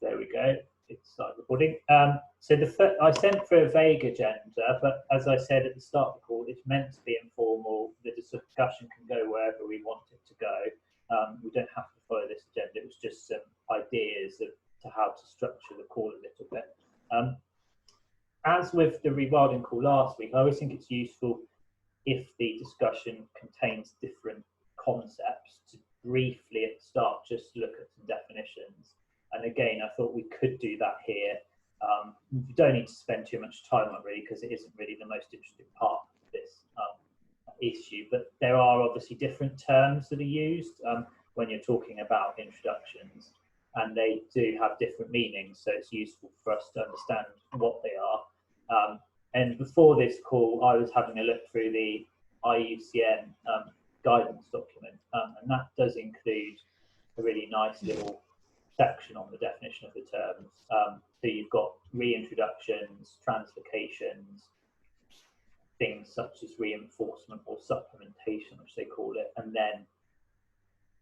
There we go. It's start recording. So I sent for a vague agenda, but as I said at the start of the call, it's meant to be informal. The discussion can go wherever we want it to go. We don't have to follow this agenda. It was just some ideas to how to structure the call a little bit. As with the rewilding call last week, I always think it's useful if the discussion contains different concepts to briefly at the start just look at some definitions. And again, I thought we could do that here. You don't need to spend too much time on it really, because it isn't really the most interesting part of this issue, but there are obviously different terms that are used when you're talking about introductions, and they do have different meanings, so it's useful for us to understand what they are. And before this call, I was having a look through the IUCN guidance document, and that does include a really nice little section on the definition of the terms. So you've got reintroductions, translocations, things such as reinforcement or supplementation, which they call it, and then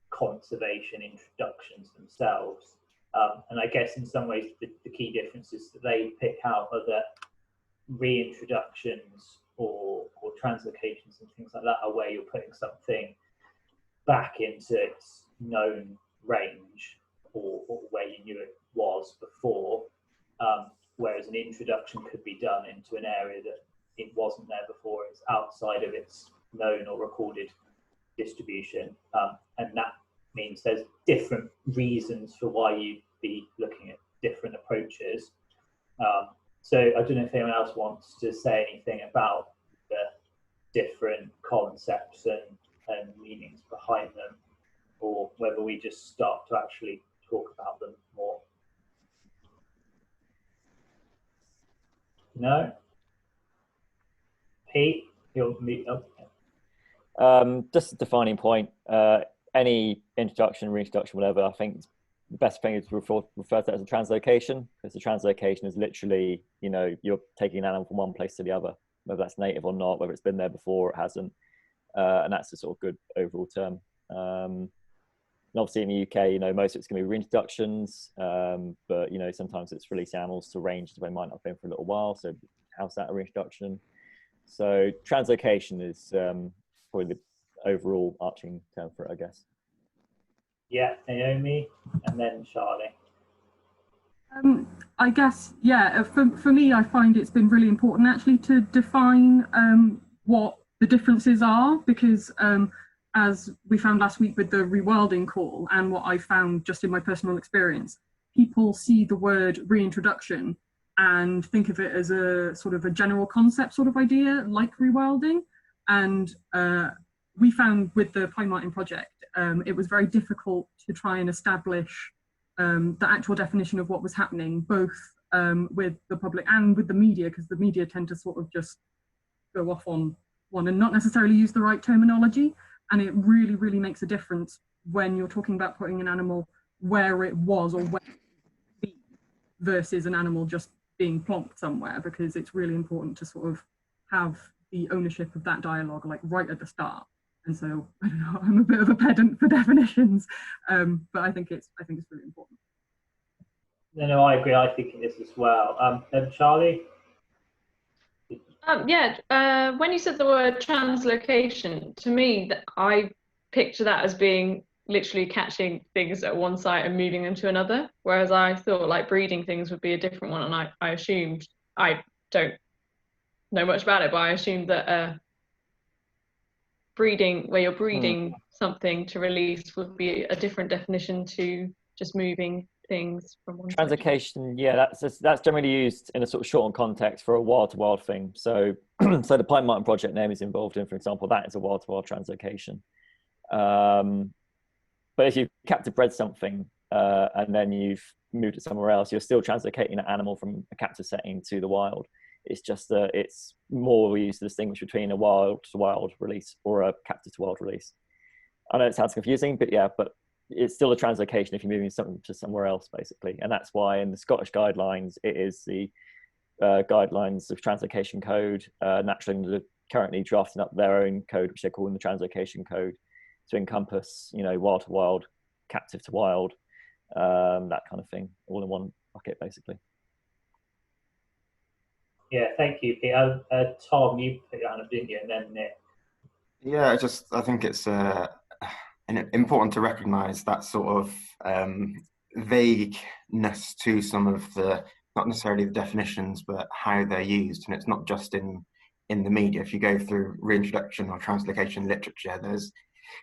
conservation introductions themselves. And I guess in some ways the key differences that they pick out are that reintroductions or translocations and things like that are where you're putting something back into its known range or where you knew it was before, whereas an introduction could be done into an area that it wasn't there before, it's outside of its known or recorded distribution, and that means there's different reasons for why you'd be looking at different approaches. So I don't know if anyone else wants to say anything about the different concepts and meanings behind them, or whether we just start to actually talk about them more. No? Pete, you'll meet up. Just a defining point. Any introduction, reintroduction, whatever, I think the best thing is to refer to that as a translocation, because the translocation is literally, you know, you're taking an animal from one place to the other, whether that's native or not, whether it's been there before or it hasn't, and that's a sort of good overall term. And obviously in the UK, you know, most of it's going to be reintroductions, but, you know, sometimes it's releasing animals to ranges where they might not have been for a little while, so how's that a reintroduction? So translocation is probably the overall arching term for it, I guess. Yeah, Naomi, and then Charley. I guess, yeah, for me, I find it's been really important actually to define what the differences are, because as we found last week with the rewilding call, and what I found just in my personal experience, people see the word reintroduction and think of it as a sort of a general concept sort of idea, like rewilding. And we found with the Pine Marten project, it was very difficult to try and establish the actual definition of what was happening, both with the public and with the media, because the media tend to sort of just go off on one and not necessarily use the right terminology. And it really, really makes a difference when you're talking about putting an animal where it was or where it would be versus an animal just being plonked somewhere, because it's really important to sort of have the ownership of that dialogue like right at the start. And so I don't know, I'm a bit of a pedant for definitions, but I think it's really important. No, I agree. I think it is as well. And Charley? Yeah, when you said the word translocation, to me, I picture that as being literally catching things at one site and moving them to another, whereas I thought like breeding things would be a different one, and I assumed, I don't know much about it, but I assumed that breeding, where you're breeding something to release, would be a different definition to just moving things from one translocation. Yeah, that's generally used in a sort of shortened context for a wild-to-wild thing. So, so the Pine Marten project Naomi's involved in, for example, that is a wild-to-wild translocation. But if you've captive bred something and then you've moved it somewhere else, you're still translocating an animal from a captive setting to the wild. It's just that it's more used to distinguish between a wild-to-wild release or a captive-to-wild release. I know it sounds confusing, but yeah, but it's still a translocation if you're moving something to somewhere else, basically. And that's why in the Scottish guidelines, it is the guidelines of translocation code. Naturally England are currently drafting up their own code, which they're calling the translocation code, to encompass, you know, wild to wild, captive to wild, that kind of thing, all in one bucket, basically. Yeah, thank you, Peter. Tom, you put your hand up, didn't you? And then Nick. Yeah, I think it's important to recognise that sort of vagueness to some of the, not necessarily the definitions, but how they're used. And it's not just in the media. If you go through reintroduction or translocation literature, there's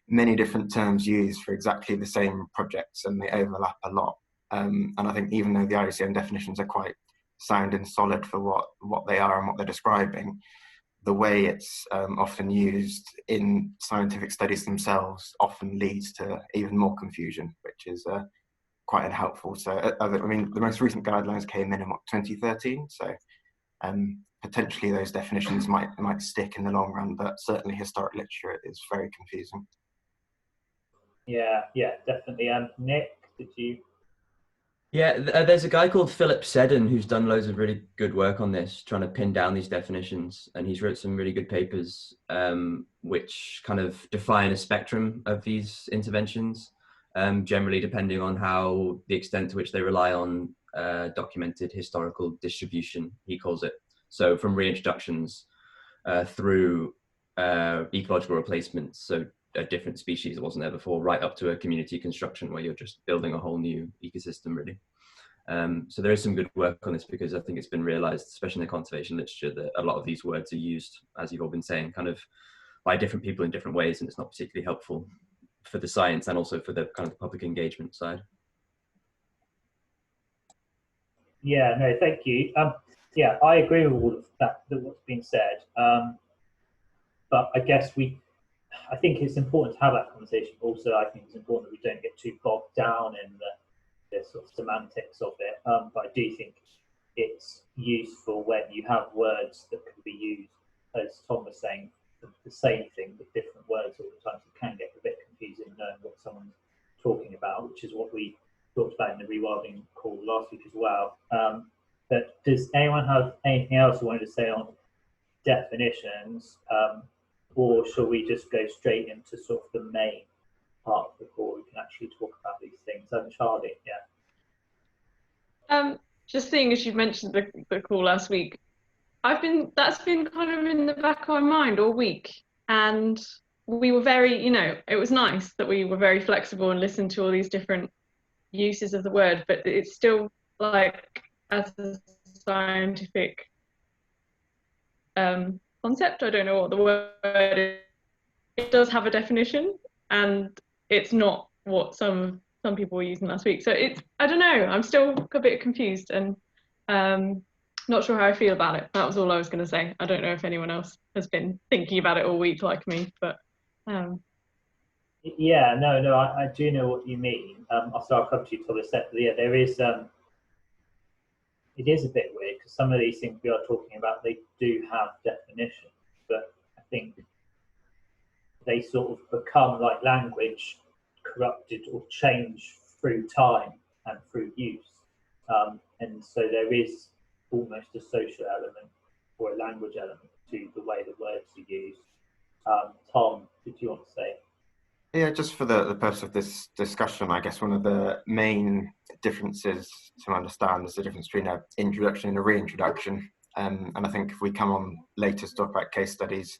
many different terms used for exactly the same projects, and they overlap a lot. And I think even though the IUCN definitions are quite sound and solid for what they are and what they're describing, the way it's often used in scientific studies themselves often leads to even more confusion, which is quite unhelpful. So, I mean, the most recent guidelines came in 2013, so potentially those definitions might stick in the long run, but certainly historic literature is very confusing. Yeah, definitely. Nick, did you? Yeah, there's a guy called Philip Seddon who's done loads of really good work on this, trying to pin down these definitions, and he's wrote some really good papers which kind of define a spectrum of these interventions, generally depending on how the extent to which they rely on documented historical distribution, he calls it. So from reintroductions through ecological replacements, so a different species that wasn't there before, right up to a community construction where you're just building a whole new ecosystem, really. So there is some good work on this, because I think it's been realized, especially in the conservation literature, that a lot of these words are used, as you've all been saying, kind of by different people in different ways, and it's not particularly helpful for the science and also for the kind of public engagement side. Yeah, no, thank you. Yeah, I agree with all of that what's been said. But I guess I think it's important to have that conversation. Also, I think it's important that we don't get too bogged down in the sort of semantics of it. But I do think it's useful when you have words that can be used, as Tom was saying, the same thing with different words all the time. So it can get a bit confusing knowing what someone's talking about, which is what we talked about in the rewilding call last week as well. But does anyone have anything else you wanted to say on definitions? Or shall we just go straight into sort of the main part of the call? We can actually talk about these things. Charley, yeah. Just seeing as you mentioned the call last week, that's been kind of in the back of my mind all week, and we were very, it was nice that we were very flexible and listened to all these different uses of the word, but it's still like, as a scientific concept, I don't know what the word is. It does have a definition, and it's not what some people were using last week. So I don't know, I'm still a bit confused and not sure how I feel about it. That was all I was going to say. I don't know if anyone else has been thinking about it all week like me, but yeah, no, I do know what you mean. I'll come to you, Thomas. Yeah, there is it is a bit weird, because some of these things we are talking about, they do have definitions, but I think they sort of become like language, corrupted or changed through time and through use. And so there is almost a social element or a language element to the way the words are used. Tom, did you want to say? Yeah, just for the purpose of this discussion, I guess one of the main differences to understand is the difference between an introduction and a reintroduction. And I think if we come on later to talk about case studies,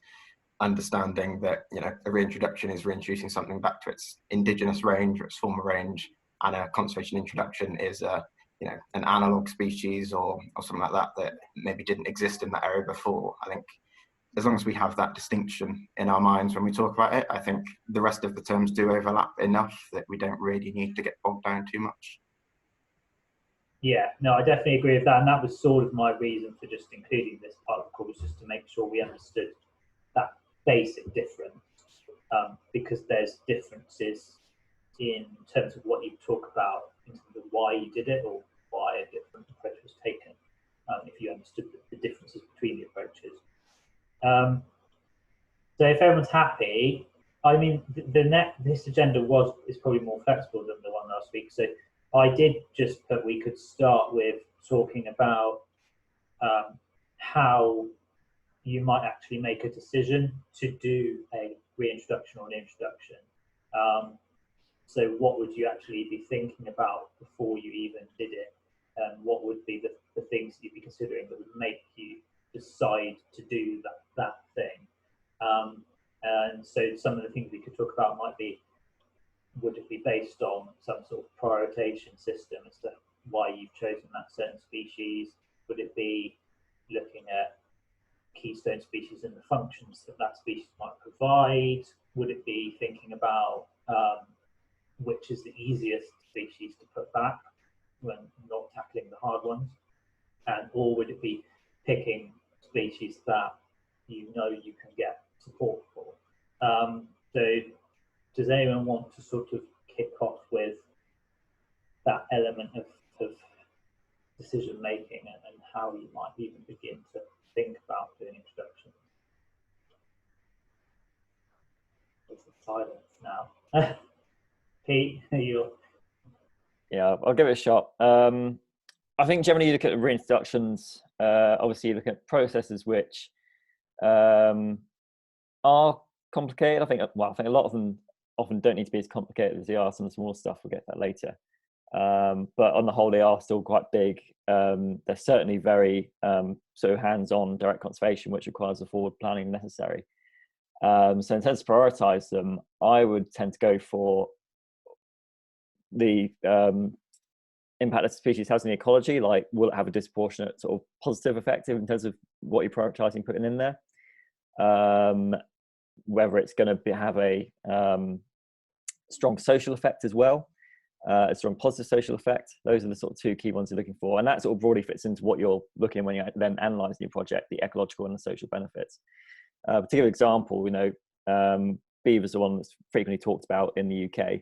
understanding that a reintroduction is reintroducing something back to its indigenous range or its former range, and a conservation introduction is an analog species or something like that maybe didn't exist in that area before. I think as long as we have that distinction in our minds when we talk about it, I think the rest of the terms do overlap enough that we don't really need to get bogged down too much. Yeah, no, I definitely agree with that. And that was sort of my reason for just including this part of the course, just to make sure we understood that basic difference, because there's differences in terms of what you talk about, in terms of why you did it or why a different approach was taken, if you understood the differences between the approaches. So if everyone's happy, I mean, this agenda is probably more flexible than the one last week. So I did just put we could start with talking about how you might actually make a decision to do a reintroduction or an introduction. So what would you actually be thinking about before you even did it? And what would be the things you'd be considering that would make you decide to do that thing? And so some of the things we could talk about might be, would it be based on some sort of prioritization system as to why you've chosen that certain species? Would it be looking at keystone species and the functions that that species might provide? Would it be thinking about which is the easiest species to put back when not tackling the hard ones? Or would it be picking species that you know you can get support for? So does anyone want to sort of kick off with that element of decision making and how you might even begin to think about doing introductions? There's some silence now. Pete, you're... Yeah, I'll give it a shot. I think generally you look at reintroductions, obviously you look at processes which are complicated. I think a lot of them often don't need to be as complicated as they are. Some small stuff, we'll get to that later. But on the whole, they are still quite big. They're certainly very so hands-on direct conservation, which requires the forward planning necessary. So in terms of prioritize them, I would tend to go for the impact that species has on the ecology. Like, will it have a disproportionate sort of positive effect in terms of what you're prioritizing putting in there? Whether it's going to have a strong social effect as well, a strong positive social effect. Those are the sort of two key ones you're looking for, and that sort of broadly fits into what you're looking when you're then analysing your project: the ecological and the social benefits. To give an example, beavers are one that's frequently talked about in the UK.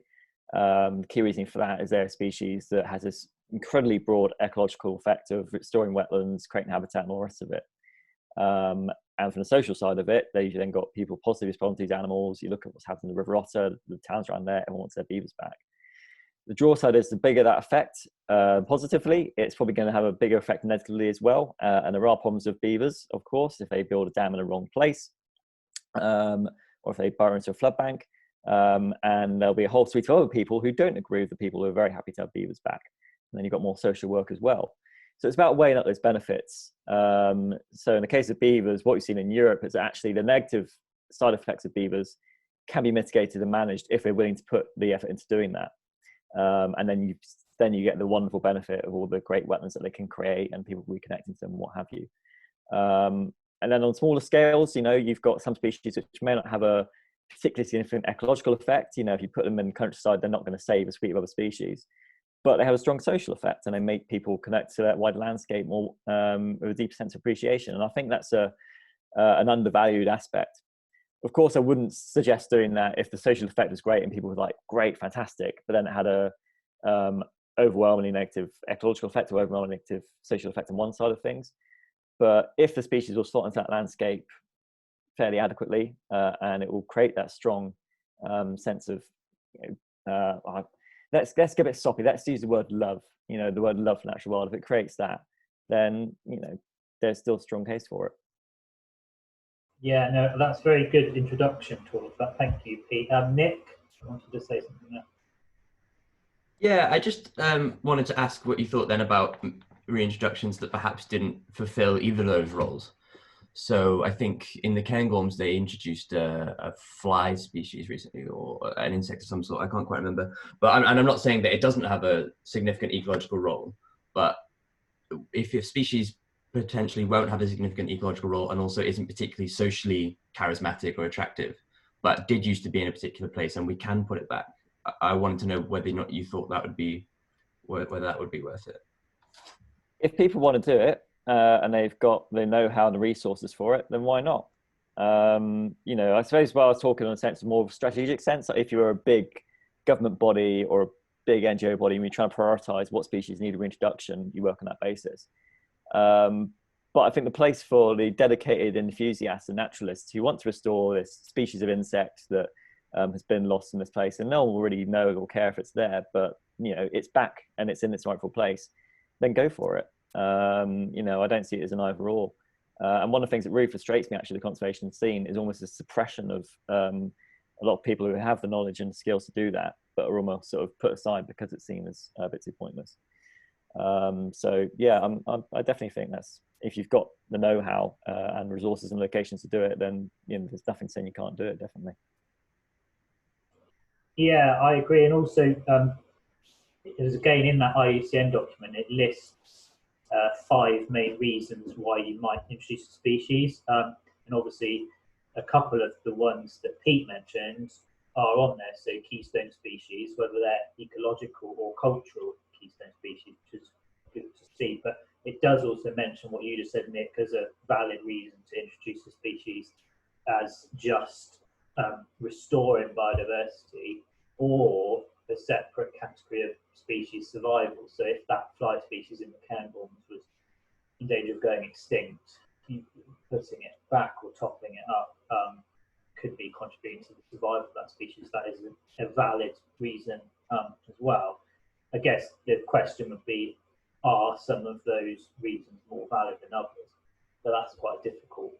The key reason for that is they're a species that has this incredibly broad ecological effect of restoring wetlands, creating habitat, and all the rest of it. And from the social side of it, they've then got people positively responding to these animals. You look at what's happened in the River Otter, the towns around there, everyone wants their beavers back. The draw side is the bigger that effect positively, it's probably going to have a bigger effect negatively as well. And there are problems with beavers, of course, if they build a dam in the wrong place, or if they burrow into a flood bank. And there'll be a whole suite of other people who don't agree with the people who are very happy to have beavers back. And then you've got more social work as well. So it's about weighing up those benefits. So in the case of beavers, what we've seen in Europe is that actually the negative side effects of beavers can be mitigated and managed if they're willing to put the effort into doing that. And then you get the wonderful benefit of all the great wetlands that they can create and people reconnecting to them and what have you. And then on smaller scales, you've got some species which may not have a particularly significant ecological effect. If you put them in the countryside, they're not going to save a suite of other species, but they have a strong social effect and they make people connect to that wider landscape more with a deeper sense of appreciation. And I think that's an undervalued aspect. Of course, I wouldn't suggest doing that if the social effect was great and people were like, great, fantastic, but then it had a overwhelmingly negative ecological effect or overwhelmingly negative social effect on one side of things. But if the species will slot into that landscape fairly adequately, and it will create that strong sense of, let's get a bit soppy, let's use the word love, the word love for natural world. If it creates that, then, there's still a strong case for it. Yeah, no, that's a very good introduction to all of that. Thank you, Pete. Nick, I wanted to say something there. Yeah, I just wanted to ask what you thought then about reintroductions that perhaps didn't fulfill either of those roles. So I think in the Cairngorms, they introduced a fly species recently, or an insect of some sort. I can't quite remember. But I'm not saying that it doesn't have a significant ecological role. But if your species potentially won't have a significant ecological role and also isn't particularly socially charismatic or attractive, but did used to be in a particular place and we can put it back, I wanted to know whether or not you thought that would be, whether that would be worth it. If people want to do it, and they've got the know-how and the resources for it, then why not? I suppose while I was talking in a sense of more of a strategic sense, like if you're a big government body or a big NGO body and you're trying to prioritize what species need a reintroduction, you work on that basis. But I think the place for the dedicated enthusiasts and naturalists who want to restore this species of insect that has been lost in this place, and no one will really know or care if it's there, but it's back and it's in its rightful place, then go for it. I don't see it as an either or. And one of the things that really frustrates me, actually, the conservation scene, is almost a suppression of a lot of people who have the knowledge and skills to do that. but are almost sort of put aside because it's seen as a bit too pointless. So yeah, I definitely think that's, if you've got the know-how and resources and locations to do it, then there's nothing saying you can't do it. Definitely. Yeah, I agree. And also, there's again in that IUCN document, it lists 5 main reasons why you might introduce a species, and obviously a couple of the ones that Pete mentioned are on there. So keystone species, whether they're ecological or cultural keystone species, which is good to see. But it does also mention what you just said, Nick, as a valid reason to introduce a species as just restoring biodiversity, or a separate category of species survival. So if that fly species in the Cairngorms was in danger of going extinct, putting it back or toppling it up could be contributing to the survival of that species. That is a valid reason as well. I guess the question would be, are some of those reasons more valid than others? So that's quite a difficult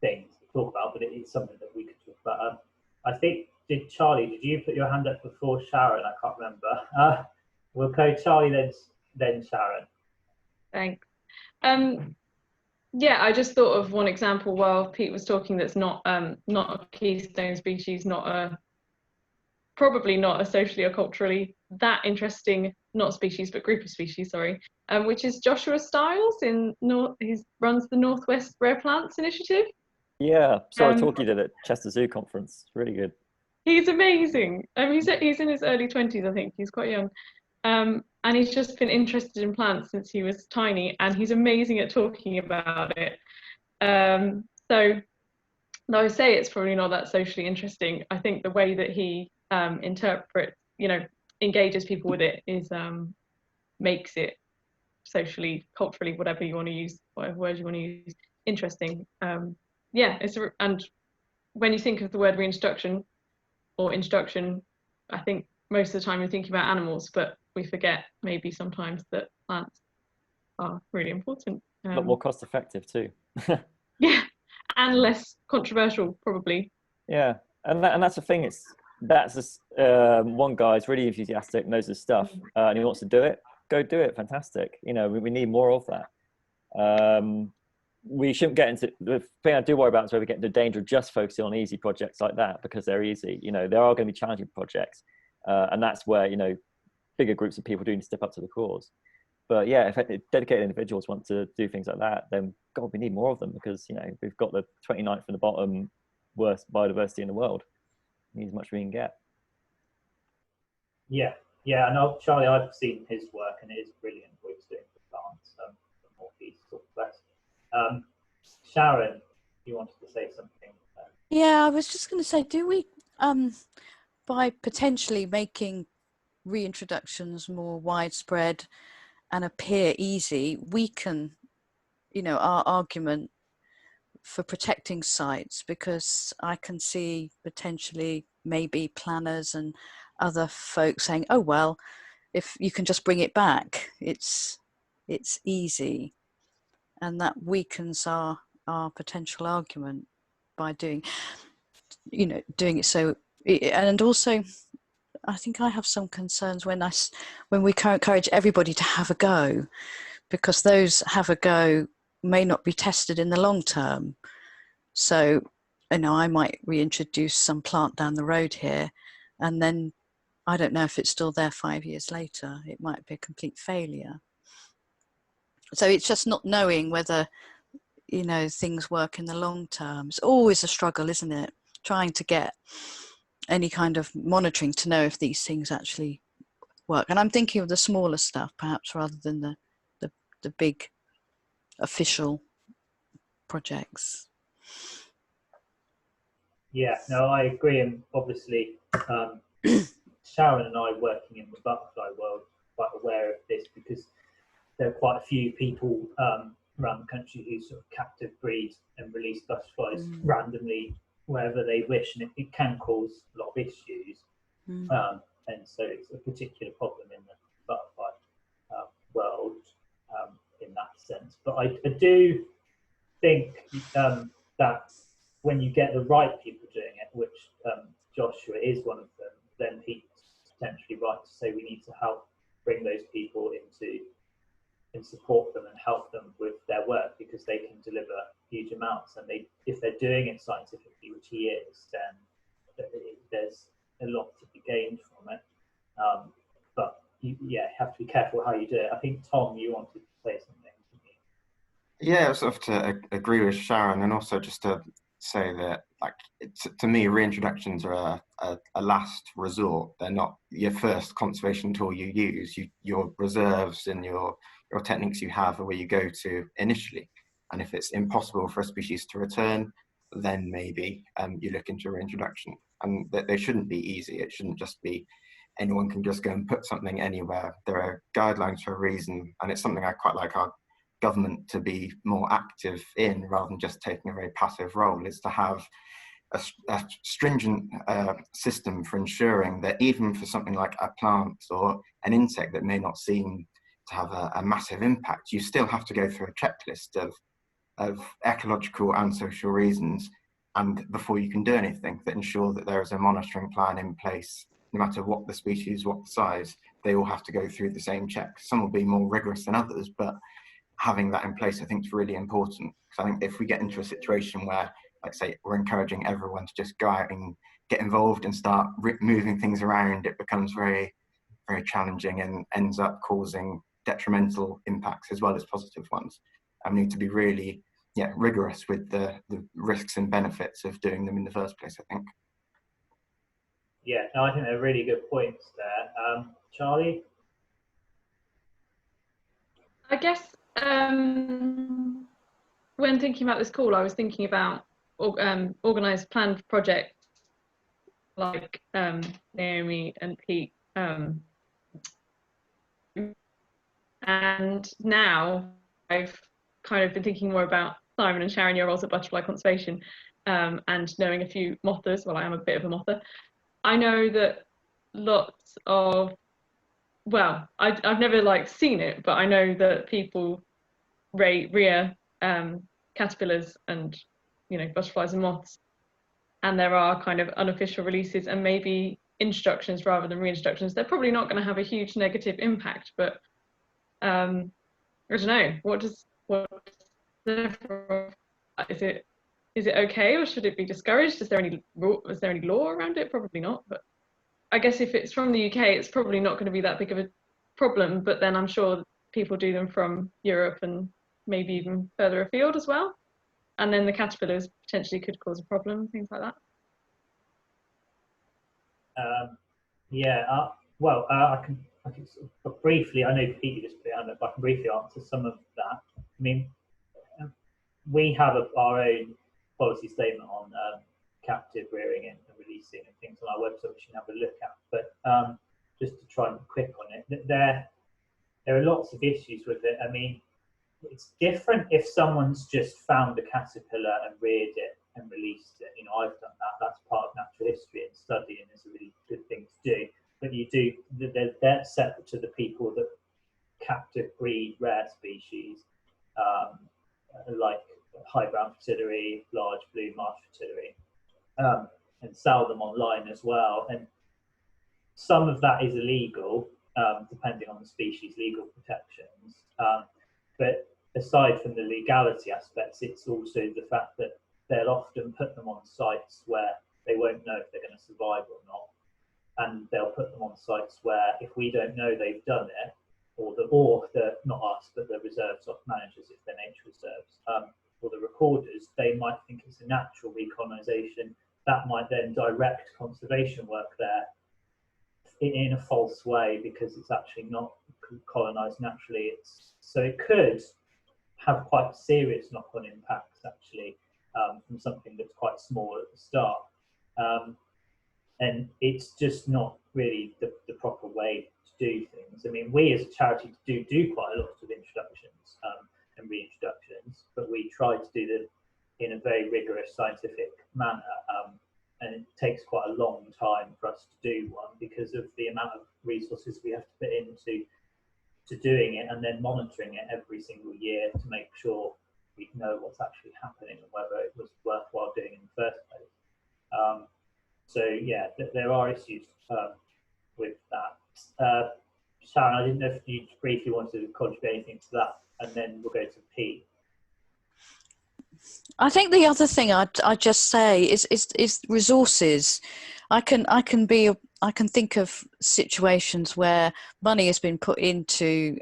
thing to talk about, but it's something that we could talk about. I think, Charlie, did you put your hand up before Sharon? I can't remember. We'll go Charlie, then Sharon. Thanks. Yeah, I just thought of one example while Pete was talking that's not a keystone species, probably not a socially or culturally that interesting, not species, but group of species, sorry, which is Joshua Stiles he runs the Northwest Rare Plants Initiative. Yeah, sorry, talk you did at Chester Zoo conference. Really good. He's amazing. He's in his early 20s, I think. He's quite young. And he's just been interested in plants since he was tiny, and he's amazing at talking about it. So though I say it's probably not that socially interesting, I think the way that he engages people with it is makes it socially, culturally, whatever you want to use, whatever words you want to use, interesting. And when you think of the word reintroduction or introduction, I think most of the time you're thinking about animals, but we forget maybe sometimes that plants are really important. A lot more cost effective too. Yeah, and less controversial probably. Yeah, and that's the thing. That's one guy's really enthusiastic, knows his stuff, and he wants to do it. Go do it. Fantastic. We need more of that. We shouldn't get into the thing I do worry about is where we get into the danger of just focusing on easy projects like that because they're easy. There are going to be challenging projects, and that's where bigger groups of people do need to step up to the cause. But yeah, if dedicated individuals want to do things like that, then God, we need more of them because we've got the 29th from the bottom worst biodiversity in the world. We need as much as we can get. Yeah, and Charlie, I've seen his work and it is brilliant what he's doing for plants, the northeast or west. Sharon, you wanted to say something? Yeah, I was just going to say, do we, by potentially making reintroductions more widespread and appear easy, weaken, our argument for protecting sites? Because I can see potentially maybe planners and other folks saying, oh, well, if you can just bring it back, it's easy. And that weakens our potential argument by doing it so. And also, I think I have some concerns when we encourage everybody to have a go, because those have a go may not be tested in the long term. So, I might reintroduce some plant down the road here, and then I don't know if it's still there 5 years later. It might be a complete failure. So it's just not knowing whether, things work in the long term. It's always a struggle, isn't it? Trying to get any kind of monitoring to know if these things actually work. And I'm thinking of the smaller stuff, perhaps, rather than the big official projects. Yeah, no, I agree. And obviously, Sharon and I, working in the butterfly world, are quite aware of this because there are quite a few people around the country who sort of captive breed and release butterflies randomly wherever they wish, and it can cause a lot of issues. And so it's a particular problem in the butterfly world in that sense. But I do think that when you get the right people doing it, which Joshua is one of them, then Pete's potentially right to say we need to help bring those people into and support them and help them with their work, because they can deliver huge amounts, and if they're doing it scientifically, which he is, then there's a lot to be gained from it. But you have to be careful how you do it. I think, Tom, you wanted to say something. Yeah, sort of to agree with Sharon, and also just to say that, like, to me, reintroductions are a last resort. They're not your first conservation tool you use. Your reserves and your techniques you have are where you go to initially. And if it's impossible for a species to return, then maybe you look into reintroduction. And they shouldn't be easy. It shouldn't just be anyone can just go and put something anywhere. There are guidelines for a reason, and it's something I quite like our government to be more active in, rather than just taking a very passive role, is to have a stringent system for ensuring that even for something like a plant or an insect that may not seem to have a massive impact, you still have to go through a checklist of ecological and social reasons, and before you can do anything, that ensure that there is a monitoring plan in place. No matter what the species, what the size, they all have to go through the same checks. Some will be more rigorous than others, but having that in place, I think, is really important. Because I think if we get into a situation where, like say, we're encouraging everyone to just go out and get involved and start moving things around, it becomes very, very challenging and ends up causing detrimental impacts as well as positive ones. And we need to be really, rigorous with the risks and benefits of doing them in the first place, I think. Yeah, no, I think they're really good points there. Charlie? I guess when thinking about this call, I was thinking about organised planned projects like Naomi and Pete. And now I've kind of been thinking more about Simon and Sharon, your roles at Butterfly Conservation, and knowing a few mothers. Well, I am a bit of a mother. I know that lots of, well, I've never seen it, but I know that people rear caterpillars and butterflies and moths, and there are kind of unofficial releases and maybe introductions rather than reintroductions. They're probably not going to have a huge negative impact, but I don't know. Is it okay, or should it be discouraged? Is there any law around it? Probably not. But I guess if it's from the UK, it's probably not going to be that big of a problem. But then I'm sure people do them from Europe and maybe even further afield as well. And then the caterpillars potentially could cause a problem, things like that. I can sort of briefly, I know Pete just put it on, but I can briefly answer some of that. I mean, we have our own policy statement on captive rearing and releasing and things on our website, which you can have a look at. But just to try and be quick on it, there are lots of issues with it. I mean, it's different if someone's just found a caterpillar and reared it and released it. I've done that. That's part of natural history and study, and it's a really good thing to do. But they're separate to the people that captive breed rare species, like high brown fritillary, large blue marsh fritillary, and sell them online as well. And some of that is illegal, depending on the species, legal protections. But aside from the legality aspects, it's also the fact that they'll often put them on sites where they won't know if they're going to survive or not. And they'll put them on sites where, if we don't know they've done it, or not us, but the reserves managers, if they're nature reserves, or the recorders, they might think it's a natural recolonisation. That might then direct conservation work there in a false way, because it's actually not colonised naturally. So it could have quite serious knock-on impacts, actually, from something that's quite small at the start. And it's just not really the proper way to do things. I mean, we as a charity do quite a lot of introductions and reintroductions, but we try to do them in a very rigorous scientific manner. And it takes quite a long time for us to do one, because of the amount of resources we have to put into doing it, and then monitoring it every single year to make sure we know what's actually happening and whether it was worthwhile doing in the first place. So yeah, there are issues with that. Sharon, I didn't know if you briefly wanted to contribute anything to that, and then we'll go to Pete. I think the other thing I'd just say is resources. I can think of situations where money has been put into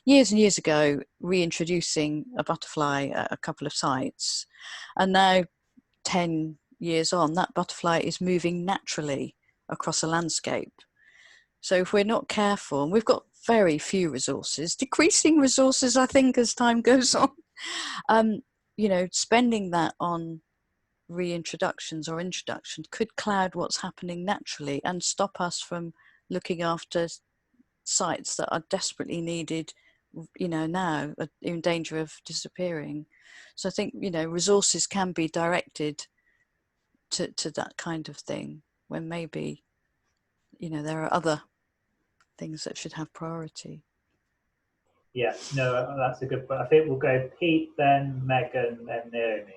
years and years ago reintroducing a butterfly at a couple of sites, and now 10 years on, that butterfly is moving naturally across a landscape. So if we're not careful, and we've got very few resources, decreasing resources, I think, as time goes on, you know, spending that on reintroductions or introductions could cloud what's happening naturally and stop us from looking after sites that are desperately needed, you know, now in danger of disappearing. So I think, you know, resources can be directed to that kind of thing when maybe, you know, there are other things that should have priority. Yeah, no, that's a good point. I think we'll go Pete, then Megan, then Naomi.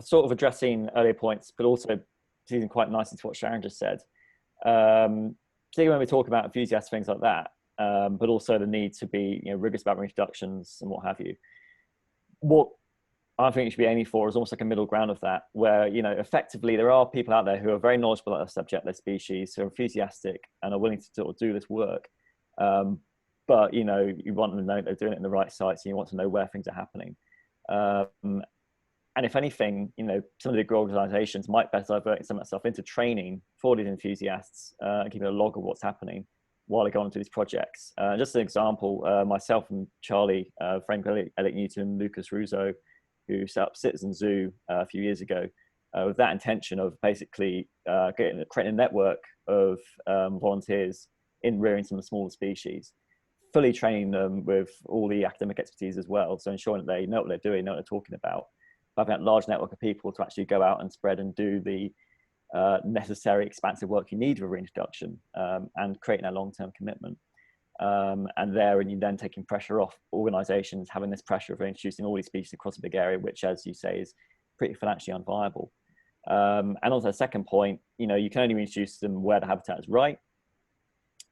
Sort of addressing earlier points, but also leading quite nicely to what Sharon just said. Particularly when we talk about enthusiasts, things like that, but also the need to be, you know, rigorous about reintroductions and what have you. What I think you should be aiming for is almost like a middle ground of that, where, you know, effectively there are people out there who are very knowledgeable about the subject, their species, who are enthusiastic and are willing to sort of do this work. But, you know, you want them to know they're doing it in the right sites, and you want to know where things are happening. And if anything, you know, some of the big organisations might better divert some of that stuff into training for these enthusiasts, and keeping a log of what's happening while they go on to these projects. Just an example, myself and Charley, Frank Elliott Newton, Lucas Russo, who set up Citizen Zoo a few years ago, with that intention of basically creating a network of volunteers in rearing some of the smaller species, fully training them with all the academic expertise as well, so ensuring that they know what they're doing, know what they're talking about, having that large network of people to actually go out and spread and do the necessary expansive work you need for reintroduction, and creating a long-term commitment. And you then taking pressure off organisations having this pressure of introducing all these species across a big area, which, as you say, is pretty financially unviable. And also, the second point, you know, you can only reintroduce them where the habitat is right.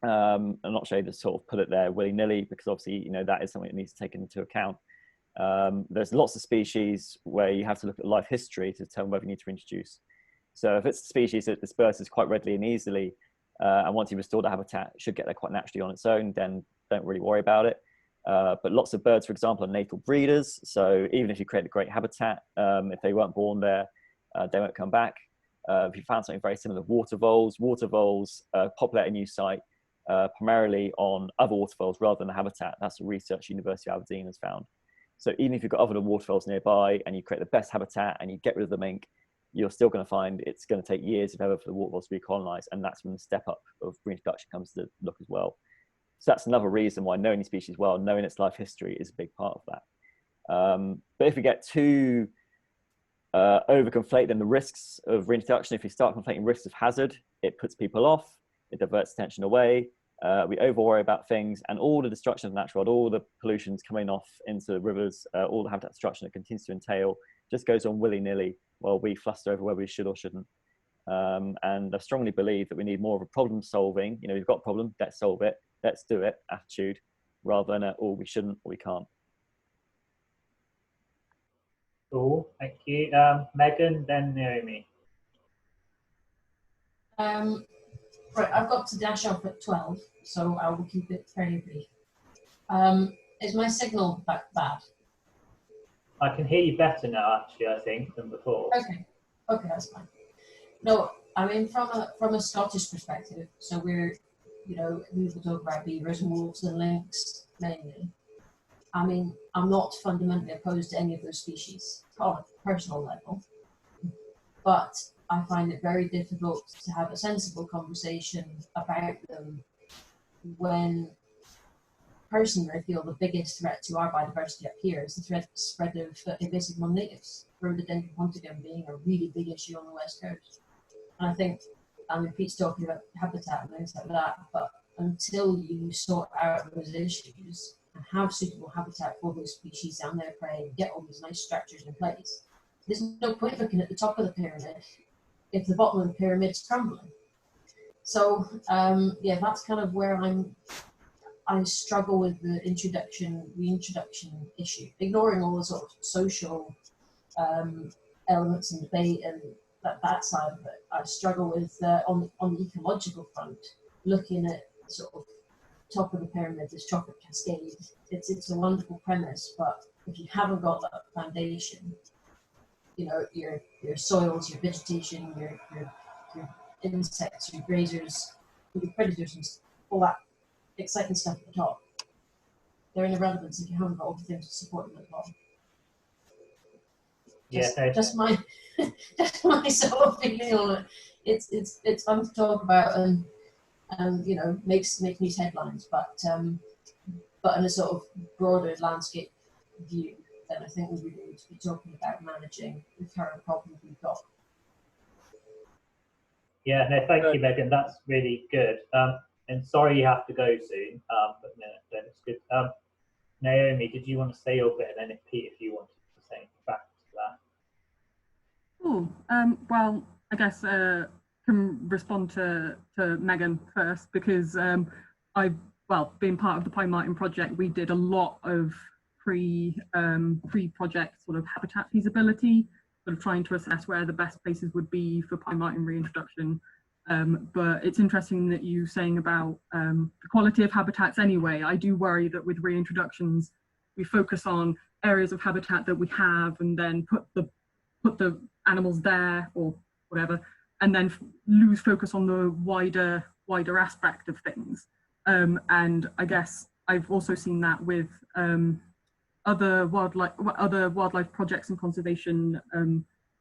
I'm not sure to sort of put it there willy-nilly, because obviously, you know, that is something that needs to take into account. There's lots of species where you have to look at life history to determine whether you need to reintroduce. So if it's a species that disperses quite readily and easily, and once you restore the habitat, it should get there quite naturally on its own, then don't really worry about it. But lots of birds, for example, are natal breeders. So even if you create a great habitat, if they weren't born there, they won't come back. If you found something very similar to water voles populate a new site primarily on other water voles rather than the habitat. That's the research University of Aberdeen has found. So even if you've got other water voles nearby and you create the best habitat and you get rid of the mink, you're still going to find it's going to take years, if ever, for the water voles to recolonize, and that's when the step up of reintroduction comes to look as well. So that's another reason why knowing the species well, knowing its life history, is a big part of that. But if we get too over-conflated in the risks of reintroduction, if we start conflating risks of hazard, it puts people off, it diverts attention away, we over-worry about things, and all the destruction of the natural world, all the pollutions coming off into the rivers, all the habitat destruction that continues to entail, just goes on willy-nilly while we fluster over whether we should or shouldn't. And I strongly believe that we need more of a problem solving, you know, we've got a problem, let's solve it, let's do it attitude, rather than oh, we shouldn't or we can't. Cool, thank you. Megan, then Naomi. Right, I've got to dash off at 12, so I will keep it fairly brief. Is my signal bad? I can hear you better now, actually, I think, than before. Okay, that's fine. No, I mean, from a Scottish perspective, so we're, you know, we will talk about beavers and wolves and lynx mainly. I mean, I'm not fundamentally opposed to any of those species on a personal level, but I find it very difficult to have a sensible conversation about them when personally I feel the biggest threat to our biodiversity up here is the spread of invasive non-natives, rhododendron ponticum being a really big issue on the west coast. And I think, I mean, Pete's talking about habitat and things like that, but until you sort out those issues and have suitable habitat for those species and their prey, get all these nice structures in place, there's no point looking at the top of the pyramid if the bottom of the pyramid's crumbling. So yeah, that's kind of where I struggle with the reintroduction issue, ignoring all the sort of social elements and debate and that side of it. I struggle with on the ecological front, looking at sort of top of the pyramid, this chocolate cascade. It's a wonderful premise, but if you haven't got that foundation, you know, your soils, your vegetation, your insects, your grazers, your predators, and all that exciting stuff at the top, they're in irrelevance if you haven't got all the things to support them at the bottom. Just my sort of feeling on it. It's fun to talk about and you know, makes news headlines, but in a sort of broader landscape view, then I think we really need to be talking about managing the current problems we've got. Yeah, no, thank you, Megan. That's really good. And sorry you have to go soon, but no, that's good. Naomi, did you want to say your bit, and then Pete, if you wanted to say back to that? Oh, well, I guess can respond to Megan first, because being part of the Pine Marten project, we did a lot of pre-project sort of habitat feasibility, sort of trying to assess where the best places would be for Pine Marten reintroduction. But it's interesting that you saying about the quality of habitats anyway. I do worry that with reintroductions, we focus on areas of habitat that we have and then put the animals there or whatever, and then lose focus on the wider aspect of things. And I guess I've also seen that with other wildlife projects and conservation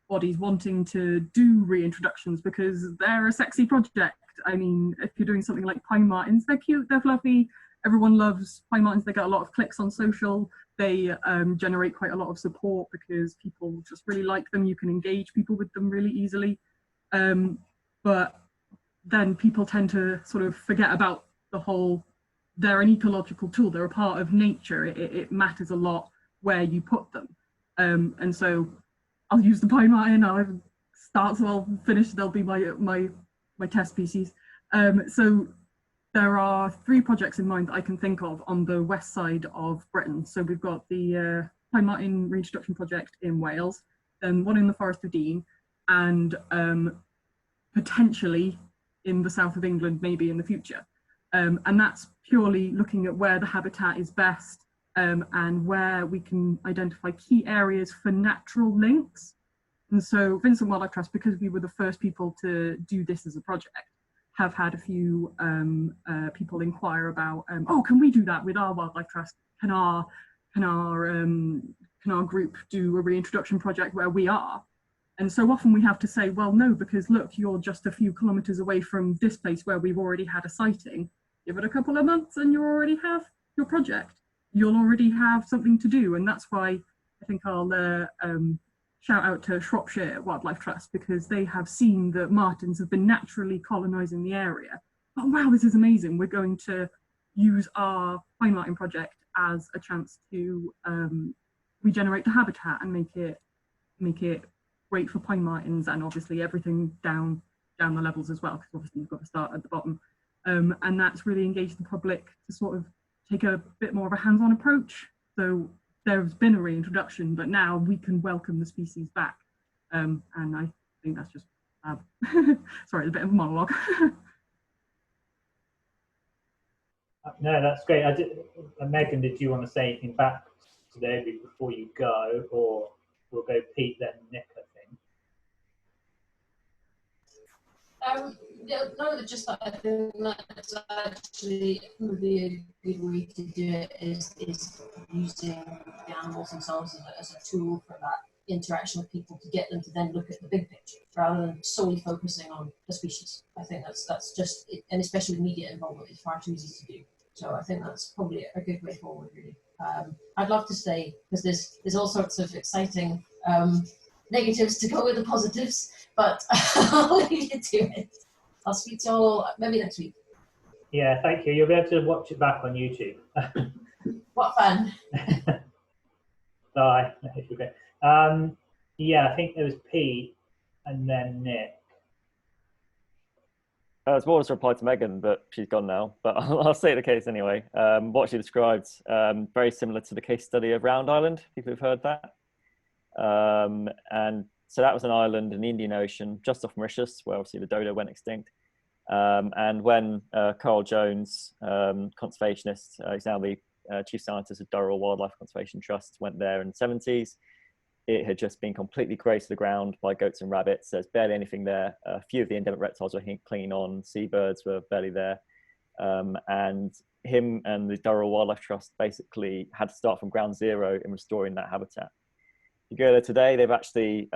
bodies wanting to do reintroductions because they're a sexy project. I mean, if you're doing something like Pine Martens, they're cute, they're fluffy, everyone loves Pine Martens, they get a lot of clicks on social, they generate quite a lot of support because people just really like them, you can engage people with them really easily. But then people tend to sort of forget about the whole, they're an ecological tool, they're a part of nature, it matters a lot where you put them. And so I'll use the Pine Marten, I'll start, so I'll finish, they'll be my test species. So there are 3 projects in mind that I can think of on the west side of Britain. So we've got the Pine Marten reintroduction project in Wales, then one in the Forest of Dean, and potentially in the south of England, maybe in the future. And that's purely looking at where the habitat is best and where we can identify key areas for natural links. And so Vincent Wildlife Trust, because we were the first people to do this as a project, have had a few people inquire about, oh, can we do that with our Wildlife Trust? Can our group do a reintroduction project where we are? And so often we have to say, well, no, because look, you're just a few kilometers away from this place where we've already had a sighting. Give it a couple of months and you already have your project. You'll already have something to do. And that's why I think I'll shout out to Shropshire Wildlife Trust, because they have seen that martens have been naturally colonising the area. Oh, wow, this is amazing. We're going to use our Pine Marten project as a chance to regenerate the habitat and make it great for Pine Martens, and obviously everything down the levels as well, because obviously you've got to start at the bottom. And that's really engaged the public to sort of take a bit more of a hands-on approach. So there's been a reintroduction, but now we can welcome the species back. And I think that's just sorry, a bit of a monologue. No, that's great. Megan, did you want to say anything back to David before you go, or we'll go Pete then Nick, I think. No, just that I think that's actually really a good way to do it is using the animals themselves as a tool for that interaction with people, to get them to then look at the big picture rather than solely focusing on the species. I think that's just, and especially with media involvement, it's far too easy to do. So I think that's probably a good way forward, really. I'd love to stay, because there's all sorts of exciting negatives to go with the positives, but I'll leave you to it. I'll speak to you all maybe next week. Yeah, thank you. You'll be able to watch it back on YouTube. What fun. Bye. Yeah, I think there was Pete and then Nick. It's more to reply to Megan, but she's gone now. But I'll say the case anyway. What she described, very similar to the case study of Round Island. People have heard that. And so that was an island in the Indian Ocean, just off Mauritius, where obviously the dodo went extinct. And when Carl Jones, conservationist, he's now the chief scientist of Durrell Wildlife Conservation Trust, went there in the 70s. It had just been completely grazed to the ground by goats and rabbits. There's barely anything there. A few of the endemic reptiles were clinging on. Seabirds were barely there. And him and the Durrell Wildlife Trust basically had to start from ground zero in restoring that habitat. You go there today, they've actually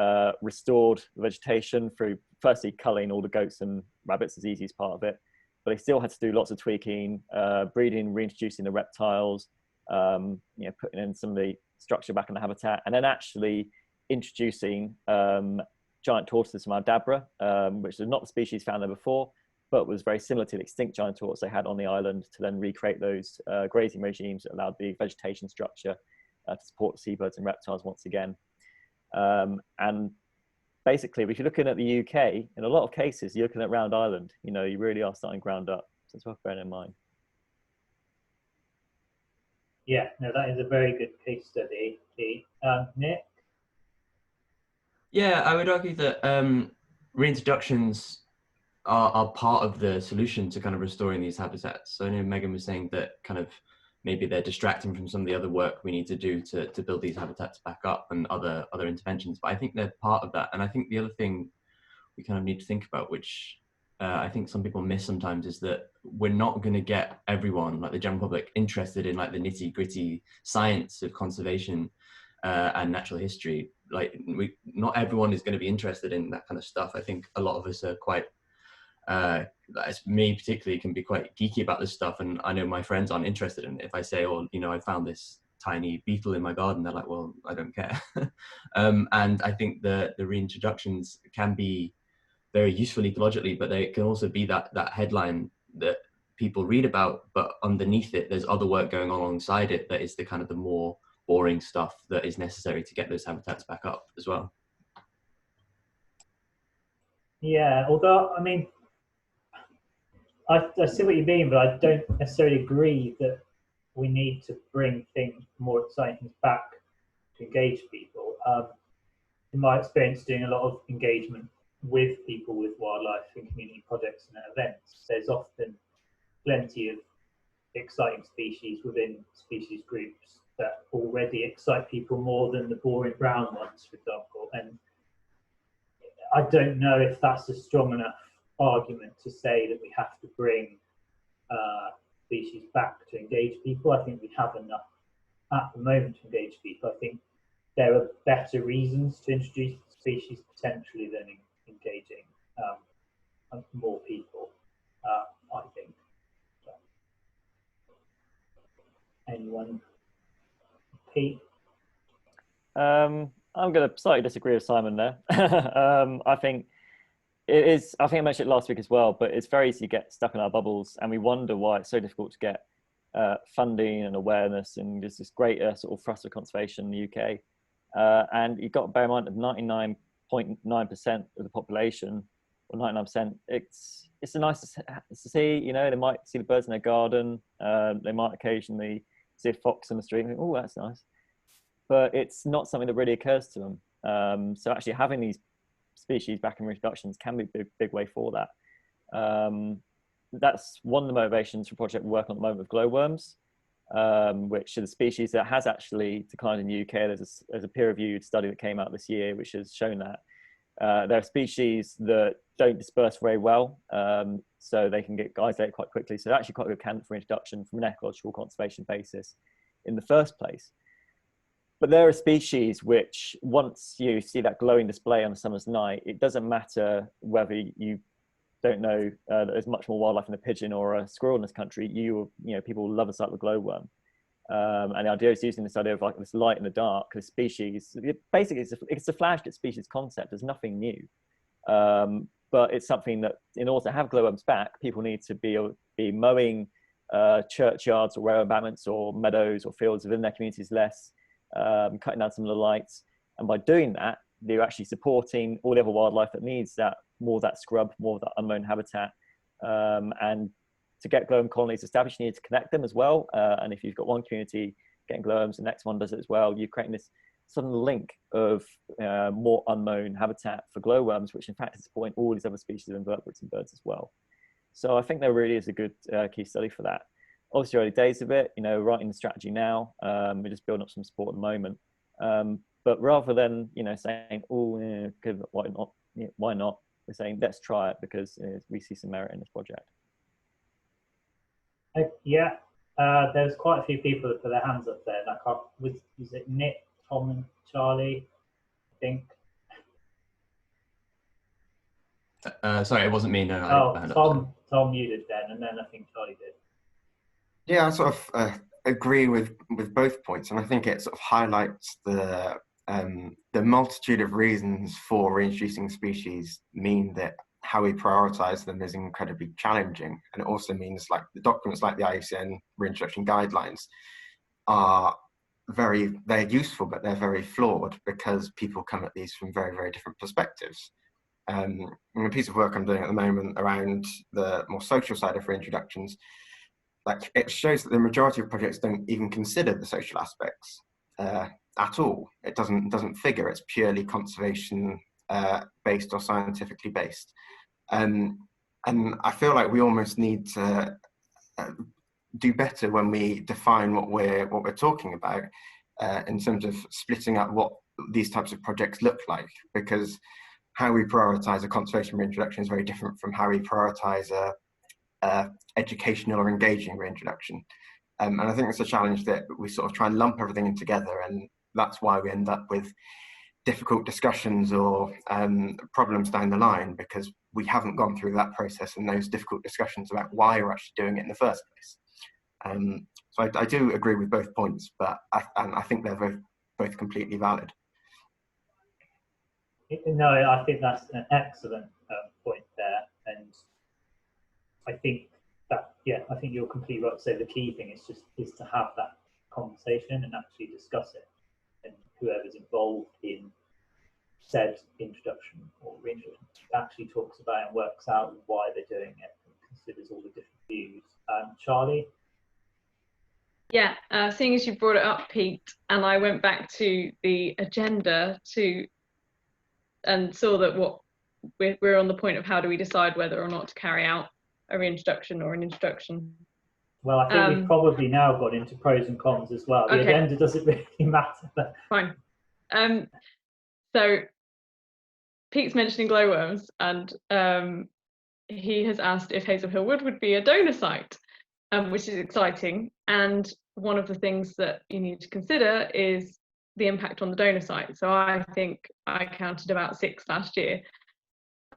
restored the vegetation through firstly culling all the goats and rabbits, as easy as part of it. But they still had to do lots of tweaking, breeding, reintroducing the reptiles, putting in some of the structure back in the habitat, and then actually introducing giant tortoises from Aldabra, which is not the species found there before, but was very similar to the extinct giant tortoise they had on the island, to then recreate those grazing regimes that allowed the vegetation structure to support the seabirds and reptiles once again. And basically, if you're looking at the UK, in a lot of cases, you're looking at Round Island, you really are starting ground up. So it's worth bearing in mind. Yeah, no, that is a very good case study. Nick? Yeah, I would argue that reintroductions are part of the solution to kind of restoring these habitats. So I know Megan was saying that kind of maybe they're distracting from some of the other work we need to do to build these habitats back up and other interventions, but I think they're part of that. And I think the other thing we kind of need to think about, which I think some people miss sometimes, is that we're not going to get everyone, like the general public, interested in like the nitty gritty science of conservation and natural history. Like not everyone is going to be interested in that kind of stuff. I think a lot of us are quite, as me particularly, can be quite geeky about this stuff. And I know my friends aren't interested in it. If I say, oh, I found this tiny beetle in my garden, they're like, well, I don't care. And I think the reintroductions can be very useful ecologically, but they can also be that headline that people read about, but underneath it, there's other work going on alongside it that is the kind of the more boring stuff that is necessary to get those habitats back up as well. Yeah, although, I mean, I see what you mean, but I don't necessarily agree that we need to bring more exciting things back to engage people. In my experience, doing a lot of engagement with people with wildlife and community projects and events, there's often plenty of exciting species within species groups that already excite people more than the boring brown ones, for example. And I don't know if that's a strong enough argument to say that we have to bring species back to engage people. I think we have enough at the moment to engage people. I think there are better reasons to introduce species potentially than engaging more people, I think. So, anyone? Pete? I'm going to slightly disagree with Simon there. I think it is, I think I mentioned it last week as well, but it's very easy to get stuck in our bubbles, and we wonder why it's so difficult to get funding and awareness, and there's this greater sort of thrust of conservation in the UK. And you've got to bear in mind that 99.9% of the population, or 99%, it's nice to see, they might see the birds in their garden, they might occasionally see a fox in the street and think, oh, that's nice. But it's not something that really occurs to them. So actually having these species back in reintroductions can be a big way for that. That's one of the motivations for project we're working on at the moment with glowworms, which are the species that has actually declined in the UK. There's a peer-reviewed study that came out this year which has shown that there are species that don't disperse very well, so they can get isolated quite quickly. So they're actually quite a good candidate for introduction from an ecological conservation basis in the first place. But there are species which, once you see that glowing display on a summer's night, it doesn't matter whether you don't know that there's much more wildlife in a pigeon or a squirrel in this country. People love the sight of a glowworm. And the idea is using this idea of like this light in the dark, this species, basically it's a flagship species concept. There's nothing new. But it's something that in order to have glowworms back, people need to be mowing churchyards or railway embankments or meadows or fields within their communities less, cutting down some of the lights. And by doing that, they're actually supporting all the other wildlife that needs that, more of that scrub, more of that unknown habitat. And to get glowworm colonies established, you need to connect them as well. And if you've got one community getting glowworms, the next one does it as well, you're creating this sudden link of more unknown habitat for glowworms, which in fact is supporting all these other species of invertebrates and birds as well. So I think there really is a good case study for that. Obviously, early days of it, you know, writing the strategy now, we're just building up some support at the moment. But rather than, you know, saying, oh, yeah, good, why not? Yeah, why not? We're saying, let's try it because we see some merit in this project. Yeah, there's quite a few people that put their hands up there. Like, was it Nick, Tom, and Charlie? I think. Sorry, it wasn't me. No. Tom, you did then, and then I think Charlie did. Yeah, I sort of agree with both points, and I think it sort of highlights the multitude of reasons for reintroducing species mean that how we prioritise them is incredibly challenging, and it also means like the documents like the IUCN reintroduction guidelines are they're useful, but they're very flawed because people come at these from very, very different perspectives. And a piece of work I'm doing at the moment around the more social side of reintroductions, like it shows that the majority of projects don't even consider the social aspects at all. It doesn't figure. It's purely conservation based or scientifically based. And I feel like we almost need to do better when we define what we're talking about in terms of splitting up what these types of projects look like, because how we prioritize a conservation reintroduction is very different from how we prioritize a educational or engaging reintroduction. And I think it's a challenge that we sort of try and lump everything in together, and that's why we end up with difficult discussions or problems down the line, because we haven't gone through that process and those difficult discussions about why we're actually doing it in the first place. So I do agree with both points, but I think they're both completely valid. No, I think that's an excellent point there, and I think that, yeah, I think you're completely right to say the key thing is to have that conversation and actually discuss it, and whoever's involved in said introduction or reintroduction actually talks about and works out why they're doing it and considers all the different views. Charlie? Yeah, seeing as you brought it up, Pete, and I went back to the agenda and saw that we're on the point of how do we decide whether or not to carry out a reintroduction or an introduction. Well, I think we've probably now got into pros and cons as well. The agenda doesn't really matter. But... Fine. So Pete's mentioning glowworms, and he has asked if Hazel Hill Wood would be a donor site, which is exciting. And one of the things that you need to consider is the impact on the donor site. So I think I counted about 6 last year.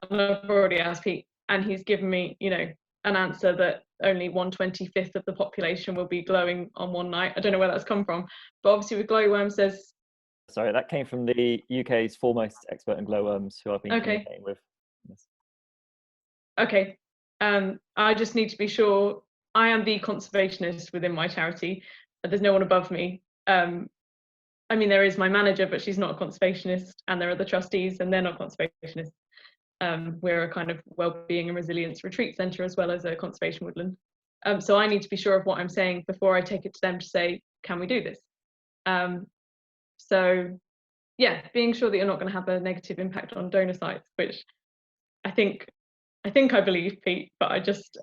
And I've already asked Pete, and he's given me, you know, an answer that only 1/25 of the population will be glowing on one night. I don't know where that's come from, but obviously with glowworms, there's... Sorry, that came from the UK's foremost expert in glowworms, who I've been communicating with. Yes. Okay. I just need to be sure. I am the conservationist within my charity. There's no one above me. I mean, there is my manager, but she's not a conservationist, and there are the trustees, and they're not conservationists. We're a kind of well-being and resilience retreat centre as well as a conservation woodland. So I need to be sure of what I'm saying before I take it to them to say, can we do this? So yeah, being sure that you're not going to have a negative impact on donor sites, which I think I believe, Pete, but I just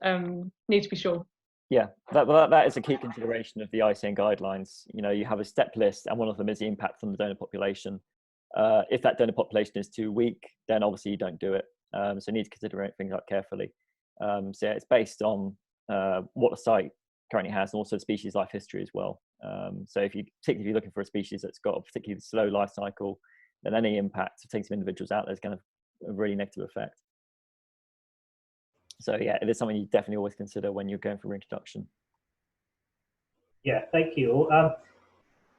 need to be sure. Yeah, that is a key consideration of the IUCN guidelines. You know, you have a step list, and one of them is the impact on the donor population. If that donor population is too weak, then obviously you don't do it. So you need to consider things like carefully. So yeah, it's based on what the site currently has, and also species life history as well. So particularly if you're looking for a species that's got a particularly slow life cycle, then any impact of taking some individuals out there is going to have a really negative effect. So yeah, it is something you definitely always consider when you're going for reintroduction. Yeah, thank you.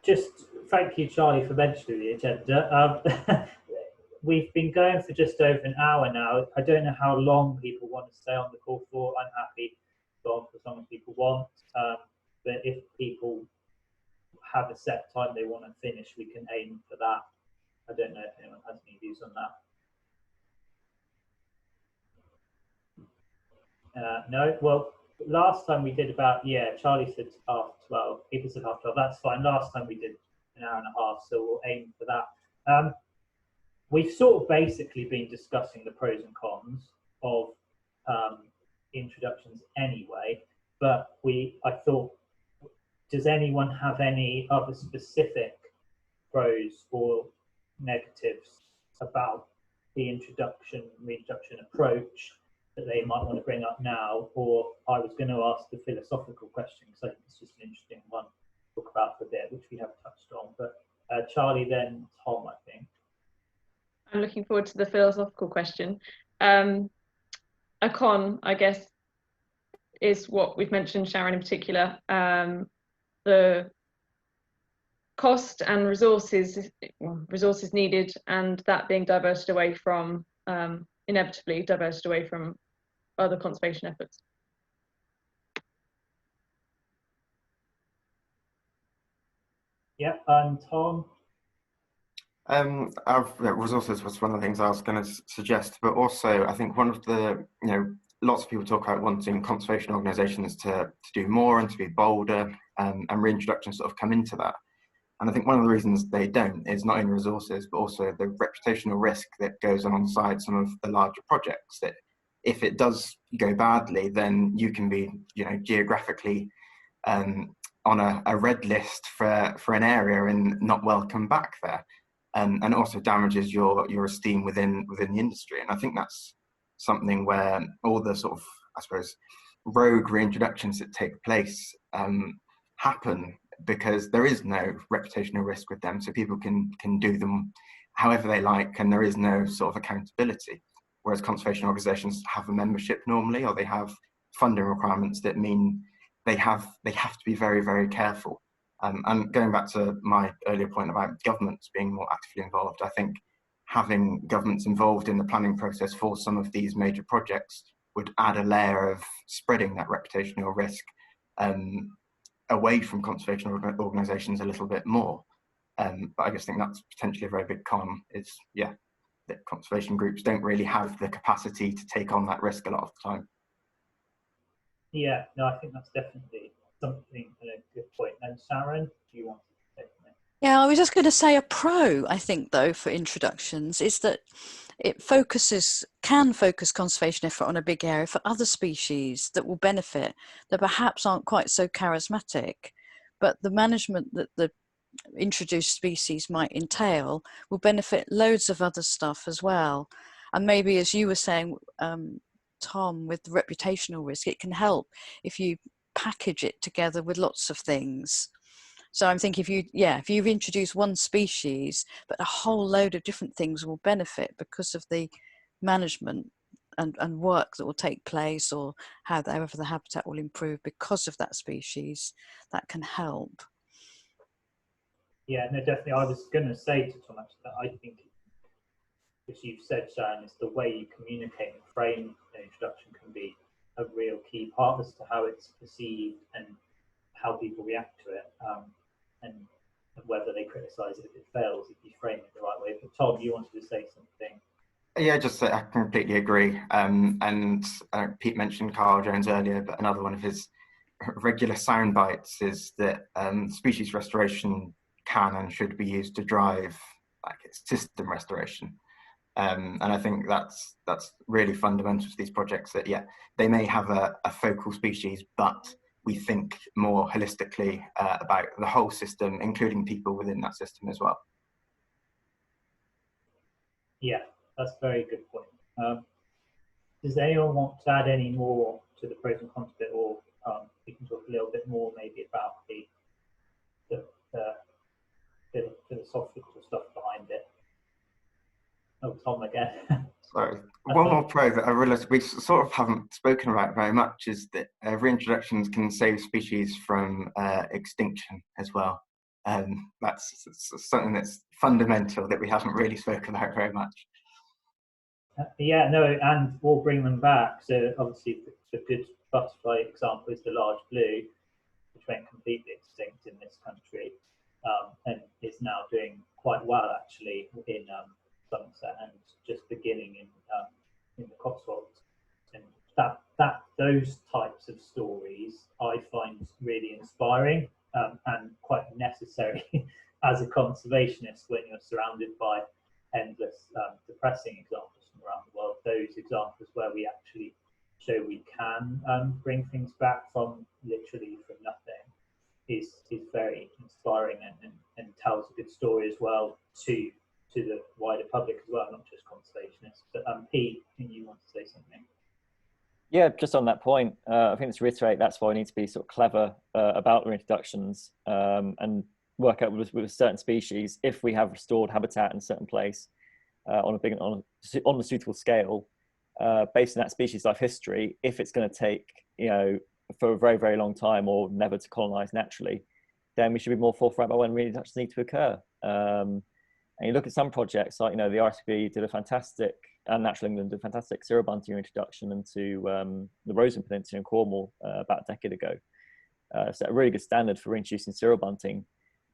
Just thank you, Charlie, for mentioning the agenda. We've been going for just over an hour now. I don't know how long people want to stay on the call for. I'm happy to go on for as long as people want. But if people have a set time they want to finish, we can aim for that. I don't know if anyone has any views on that. No, well, last time we did about, yeah, Charlie said half 12, people said half 12, that's fine. Last time we did an hour and a half, so we'll aim for that. We've sort of basically been discussing the pros and cons of introductions anyway, but I thought, does anyone have any other specific pros or negatives about the reintroduction approach that they might want to bring up now? Or I was going to ask the philosophical question, because I think it's just an interesting one to talk about for a bit, which we have touched on. But Charlie, then Tom, I think. I'm looking forward to the philosophical question. A con, I guess, is what we've mentioned, Sharon in particular, the cost and resources needed, and that being diverted away from, inevitably diverted away from other conservation efforts. Yeah, and Tom? Resources was one of the things I was going to suggest, but also I think one of the, lots of people talk about wanting conservation organisations to do more and to be bolder, and reintroduction sort of come into that. And I think one of the reasons they don't is not only resources, but also the reputational risk that goes alongside some of the larger projects, that if it does go badly, then you can be, geographically on a red list for an area and not welcome back there. And also damages your esteem within the industry. And I think that's something where all the sort of, I suppose, rogue reintroductions that take place happen because there is no reputational risk with them. So people can do them however they like, and there is no sort of accountability. Whereas conservation organisations have a membership normally, or they have funding requirements that mean they have to be very, very careful. And going back to my earlier point about governments being more actively involved, I think having governments involved in the planning process for some of these major projects would add a layer of spreading that reputational risk away from conservation organisations a little bit more. But I just think that's potentially a very big con, is, that conservation groups don't really have the capacity to take on that risk a lot of the time. Yeah, no, I think that's definitely something, a good point. And Sharon, do you want to take it? Yeah, I was just going to say a pro, I think, though, for introductions is that it can focus conservation effort on a big area for other species that will benefit, that perhaps aren't quite so charismatic, but the management that the introduced species might entail will benefit loads of other stuff as well. And maybe, as you were saying, Tom, with the reputational risk, it can help if you package it together with lots of things. So I'm thinking if you've introduced one species, but a whole load of different things will benefit because of the management and work that will take place, or however the habitat will improve because of that species, that can help. Yeah, no, definitely. I was going to say to Tom, actually, that I think, as you've said, Sharon, is the way you communicate and frame an introduction can be a real key part as to how it's perceived and how people react to it, and whether they criticise it if it fails, if you frame it the right way. But Tom, you wanted to say something? Yeah, just I completely agree. And Pete mentioned Carl Jones earlier, but another one of his regular sound bites is that species restoration can and should be used to drive system restoration. And I think that's really fundamental to these projects, that they may have a focal species, but we think more holistically about the whole system, including people within that system as well. Yeah, that's a very good point. Does anyone want to add any more to the pros and cons bit, or we can talk a little bit more maybe about the philosophical stuff behind it? Oh, Tom again. Sorry. One more pro that I realised we sort of haven't spoken about very much is that reintroductions can save species from extinction as well. That's something that's fundamental that we haven't really spoken about very much. Yeah, no, and we'll bring them back. So obviously the good butterfly example is the large blue, which went completely extinct in this country. and is now doing quite well actually in Somerset and just beginning in the Cotswolds. And those types of stories I find really inspiring and quite necessary as a conservationist when you're surrounded by endless depressing examples from around the world. Those examples where we actually show we can bring things back from literally from nothing is very inspiring and tells a good story as well to the wider public as well, not just conservationists. But Pete, I think you want to say something. Yeah, just on that point, I think to reiterate, that's why we need to be sort of clever about reintroductions and work out with a certain species, if we have restored habitat in a certain place on a suitable scale, based on that species life history, if it's going to take, for a very, very long time or never to colonize naturally, then we should be more forthright about when reintroductions need to occur. And you look at some projects like, the RSPB did a fantastic, and Natural England did a fantastic cirrobunting reintroduction into the Rowland Peninsula in Cornwall about a decade ago. Set a really good standard for reintroducing cirrobunting.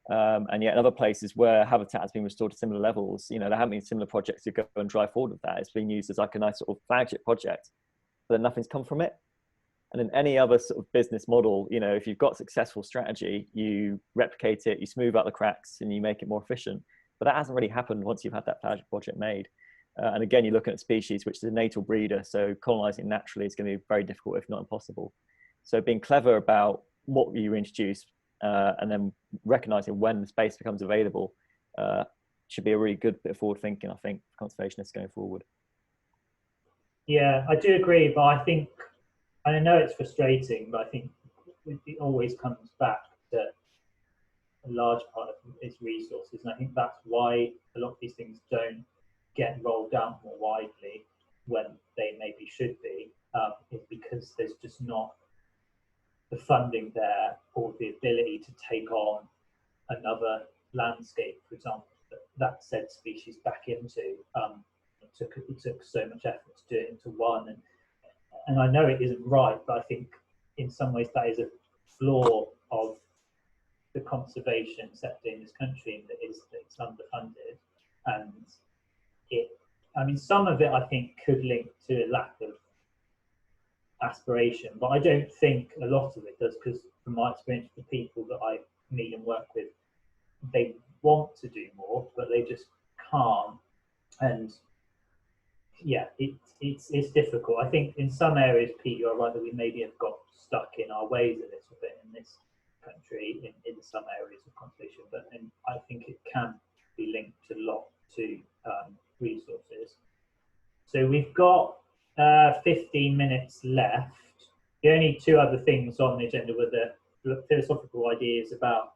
And yet in other places where habitat has been restored to similar levels, there haven't been similar projects to go and drive forward with that. It's been used as like a nice sort of flagship project, but then nothing's come from it. And in any other sort of business model, if you've got a successful strategy, you replicate it, you smooth out the cracks and you make it more efficient. But that hasn't really happened once you've had that flagship project made. And again, you're looking at species which is a natal breeder, so colonizing naturally is going to be very difficult, if not impossible. So being clever about what you introduce and then recognizing when the space becomes available should be a really good bit of forward thinking, I think, for conservationists going forward. Yeah, I do agree, but I think, and I know it's frustrating, but I think it always comes back to a large part of its resources, and I think that's why a lot of these things don't get rolled out more widely when they maybe should be, is because there's just not the funding there or the ability to take on another landscape, for example, that said species back into. It took so much effort to do it into one, and I know it isn't right, but I think in some ways that is a flaw of the conservation sector in this country, and that it's underfunded. And some of it I think could link to a lack of aspiration, but I don't think a lot of it does, because from my experience, the people that I meet and work with, they want to do more, but they just can't. And yeah, it's difficult. I think in some areas, Pete, you're right that we maybe have got stuck in our ways a little bit in this country in some areas of conservation, but I think it can be linked a lot to resources. So we've got 15 minutes left. The only two other things on the agenda were the philosophical ideas about,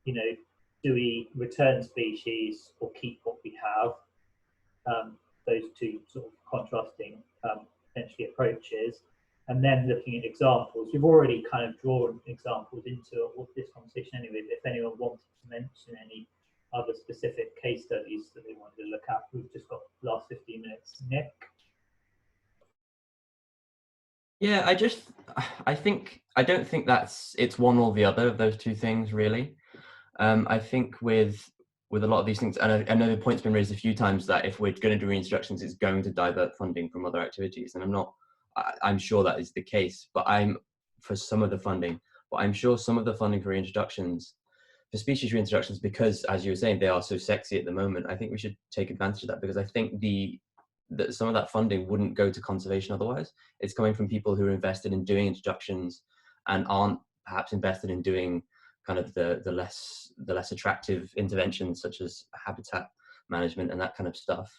do we return species or keep what we have? Those two sort of contrasting potentially approaches. And then looking at examples. We've already kind of drawn examples into this conversation anyway, but if anyone wanted to mention any other specific case studies that they wanted to look at, we've just got the last 15 minutes. Nick? Yeah, I don't think it's one or the other of those two things, really. I think with a lot of these things, and I know the point's been raised a few times that if we're going to do reintroductions, it's going to divert funding from other activities, and I'm sure that is the case, but I'm sure some of the funding for reintroductions, for species reintroductions, because as you were saying, they are so sexy at the moment, I think we should take advantage of that, because I think that some of that funding wouldn't go to conservation otherwise. It's coming from people who are invested in doing introductions and aren't perhaps invested in doing kind of the less attractive interventions such as habitat management and that kind of stuff.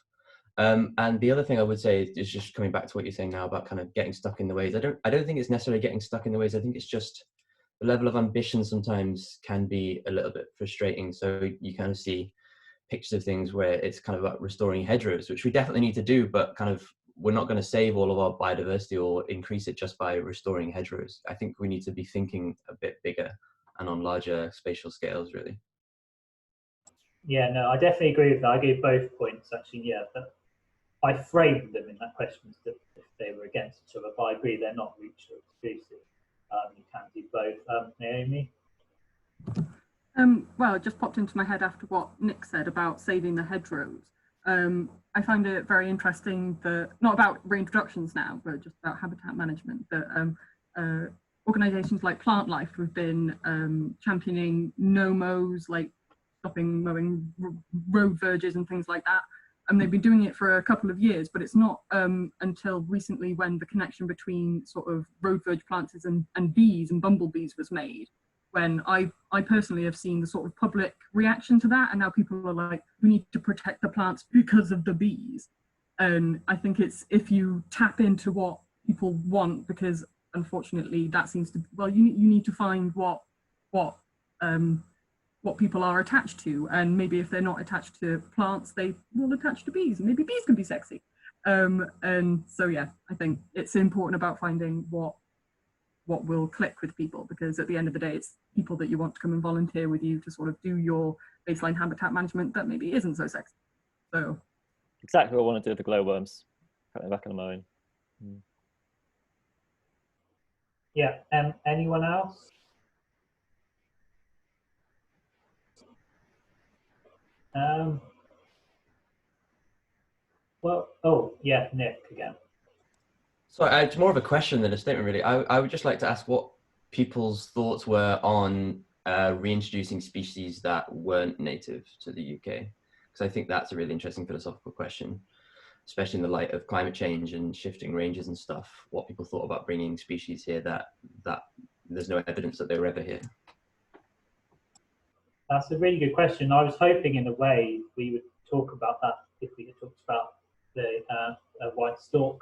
And the other thing I would say is just coming back to what you're saying now about kind of getting stuck in the ways. I don't think it's necessarily getting stuck in the ways. I think it's just the level of ambition sometimes can be a little bit frustrating. So you kind of see pictures of things where it's kind of about restoring hedgerows, which we definitely need to do, but kind of we're not going to save all of our biodiversity or increase it just by restoring hedgerows. I think we need to be thinking a bit bigger and on larger spatial scales, really. Yeah, no, I definitely agree with that. I gave both points, actually, yeah, but I framed them in that question as if they were against each other, but I agree they're not mutually exclusive. You can do both. Naomi? Well, it just popped into my head after what Nick said about saving the hedgerows. I find it very interesting that, not about reintroductions now, but just about habitat management, that organisations like Plant Life have been championing no-mows, like stopping mowing road verges and things like that. And they've been doing it for a couple of years, but it's not until recently when the connection between sort of road verge planters and bees and bumblebees was made, when I personally have seen the sort of public reaction to that, and now people are like, we need to protect the plants because of the bees. And I think it's, if you tap into what people want, because unfortunately that seems to, well, you need to find what people are attached to, and maybe if they're not attached to plants, they will attach to bees, and maybe bees can be sexy. And so yeah, I think it's important about finding what will click with people, because at the end of the day, it's people that you want to come and volunteer with you to sort of do your baseline habitat management that maybe isn't so sexy. So exactly what I want to do with the glowworms, cut them back in the mowing. Yeah, anyone else? Well, oh yeah, Nick again. So it's more of a question than a statement, really. I would just like to ask what people's thoughts were on reintroducing species that weren't native to the UK, because I think that's a really interesting philosophical question, especially in the light of climate change and shifting ranges and stuff. What people thought about bringing species here that there's no evidence that they were ever here. That's a really good question. I was hoping, in a way, we would talk about that if we had talked about the white stork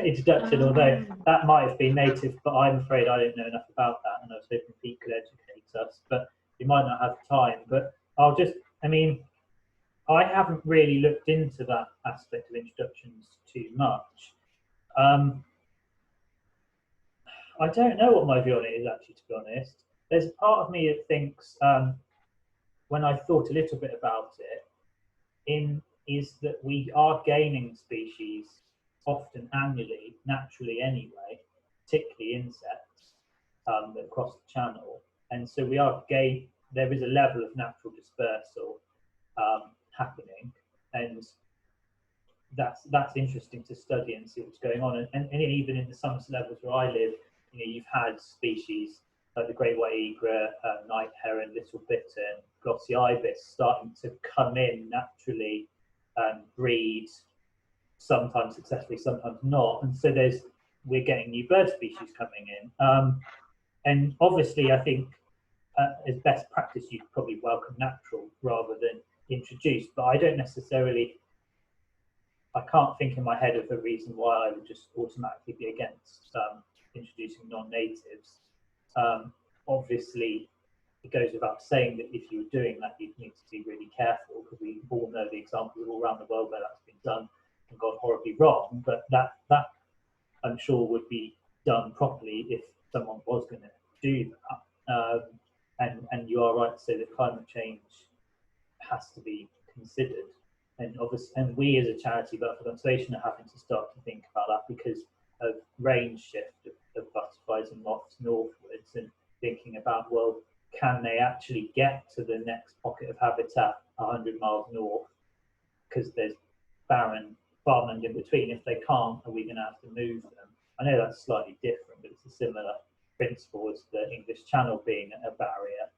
introduction, although that might have been native, but I'm afraid I don't know enough about that, and I was hoping Pete could educate us, but we might not have time. But I'll just, I mean, I haven't really looked into that aspect of introductions too much. I don't know what my view on it is, actually, to be honest. There's a part of me that thinks, when I thought a little bit about it, is that we are gaining species often annually, naturally anyway, particularly insects that cross the channel. And so we are there is a level of natural dispersal happening, and that's interesting to study and see what's going on. And even in the Somerset levels where I live, you've had species like the great white egret, night heron, little bittern, glossy ibis starting to come in naturally and breed, sometimes successfully, sometimes not. And so we're getting new bird species coming in. And obviously, I think as best practice, you'd probably welcome natural rather than introduced. But I don't necessarily, I can't think in my head of a reason why I would just automatically be against introducing non-natives. Obviously, it goes without saying that if you were doing that, you'd need to be really careful, because we all know the examples all around the world where that's been done and gone horribly wrong. But that I'm sure would be done properly if someone was going to do that. And you are right to say that climate change has to be considered. And obviously, and we as a charity, Butterfly Conservation, are having to start to think about that because of range shift of butterflies and moths northwards, and thinking about, well, can they actually get to the next pocket of habitat 100 miles north, because there's barren farmland in between? If they can't, are we going to have to move them? I know that's slightly different, but it's a similar principle as the English Channel being a barrier.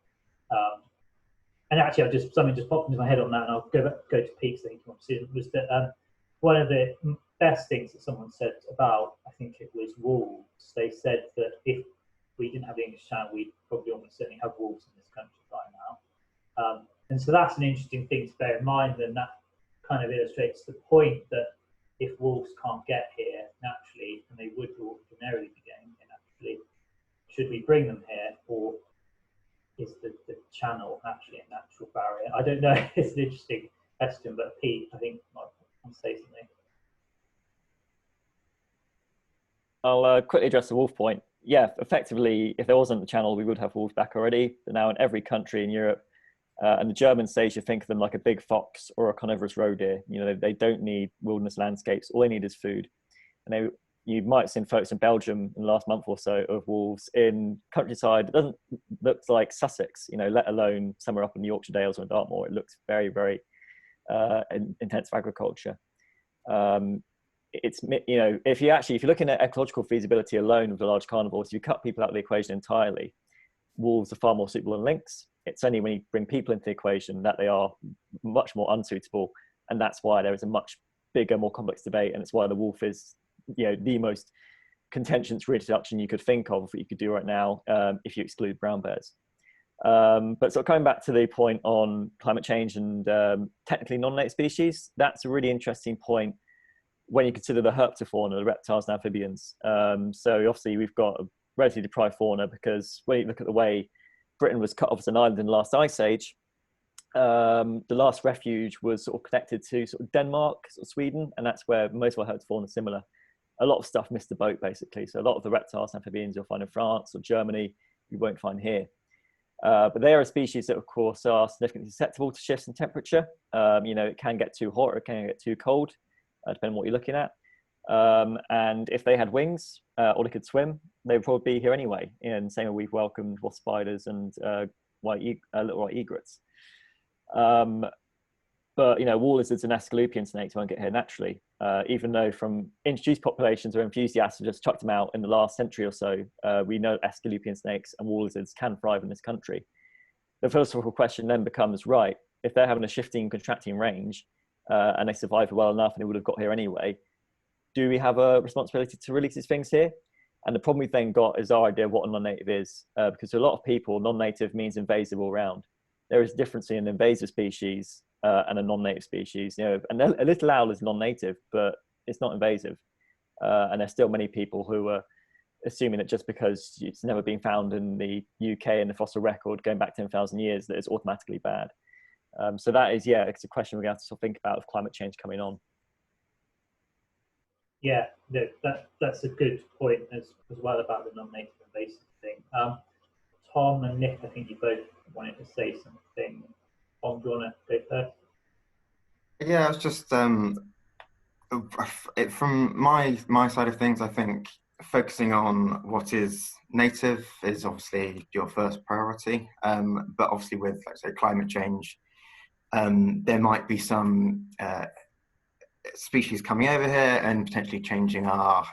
And actually, something just popped into my head on that, and I'll go to Pete, so I think you want to see it, was that one of the best things that someone said about, I think it was wolves, they said that if we didn't have the English Channel, we'd probably almost certainly have wolves in this country by now. And so that's an interesting thing to bear in mind, and that kind of illustrates the point that if wolves can't get here naturally, and they would ordinarily be getting here naturally, should we bring them here, or is the channel actually a natural barrier? I don't know. It's an interesting question, but Pete, I think, might want to say something. I'll quickly address the wolf point. Yeah, effectively, if there wasn't the channel, we would have wolves back already. They're now in every country in Europe. And the Germans say you should think of them like a big fox or a carnivorous roe deer. They don't need wilderness landscapes. All they need is food. And you might have seen photos in Belgium in the last month or so of wolves in countryside. It doesn't look like Sussex, you know, let alone somewhere up in the Yorkshire Dales or in Dartmoor. It looks very, very intensive agriculture. It's, you know, if you're looking at ecological feasibility alone with the large carnivores, if you cut people out of the equation entirely, wolves are far more suitable than lynx. It's only when you bring people into the equation that they are much more unsuitable, and that's why there is a much bigger, more complex debate, and it's why the wolf is, you know, the most contentious reintroduction you could think of that you could do right now, if you exclude brown bears. But so coming back to the point on climate change and technically non-native species, that's a really interesting point when you consider the herpetofauna, the reptiles and amphibians. So obviously we've got a relatively deprived fauna, because when you look at the way Britain was cut off as an island in the last ice age, the last refuge was sort of connected to sort of Denmark, sort of Sweden, and that's where most of our herpetofauna are similar. A lot of stuff missed the boat, basically. So a lot of the reptiles and amphibians you'll find in France or Germany, you won't find here. But they are a species that, of course, are significantly susceptible to shifts in temperature. You know, it can get too hot or it can get too cold, depending on what you're looking at. And if they had wings or they could swim, they would probably be here anyway. And same way we've welcomed wasp spiders and little white egrets. But, you know, wall lizards and Asclepian snakes won't get here naturally, even though from introduced populations or enthusiasts have just chucked them out in the last century or so. We know Asclepian snakes and wall lizards can thrive in this country. The philosophical question then becomes, right, if they're having a shifting, contracting range and they survive well enough and they would have got here anyway, do we have a responsibility to release these things here? And the problem we've then got is our idea of what a non-native is, because to a lot of people, non-native means invasive all round. There is a difference in an invasive species and a non-native species. You know, and a little owl is non-native, but it's not invasive. And there's still many people who are assuming that just because it's never been found in the UK in the fossil record going back 10,000 years, that it's automatically bad. So that is, yeah, it's a question we have to sort of think about of climate change coming on. Yeah, no, that's a good point as well about the non-native invasive thing. Tom and Nick, I think you both wanted to say something. Tom, do you want to go first? Yeah, it's just from my side of things, I think focusing on what is native is obviously your first priority. But obviously with, let's say, climate change, there might be some species coming over here and potentially changing our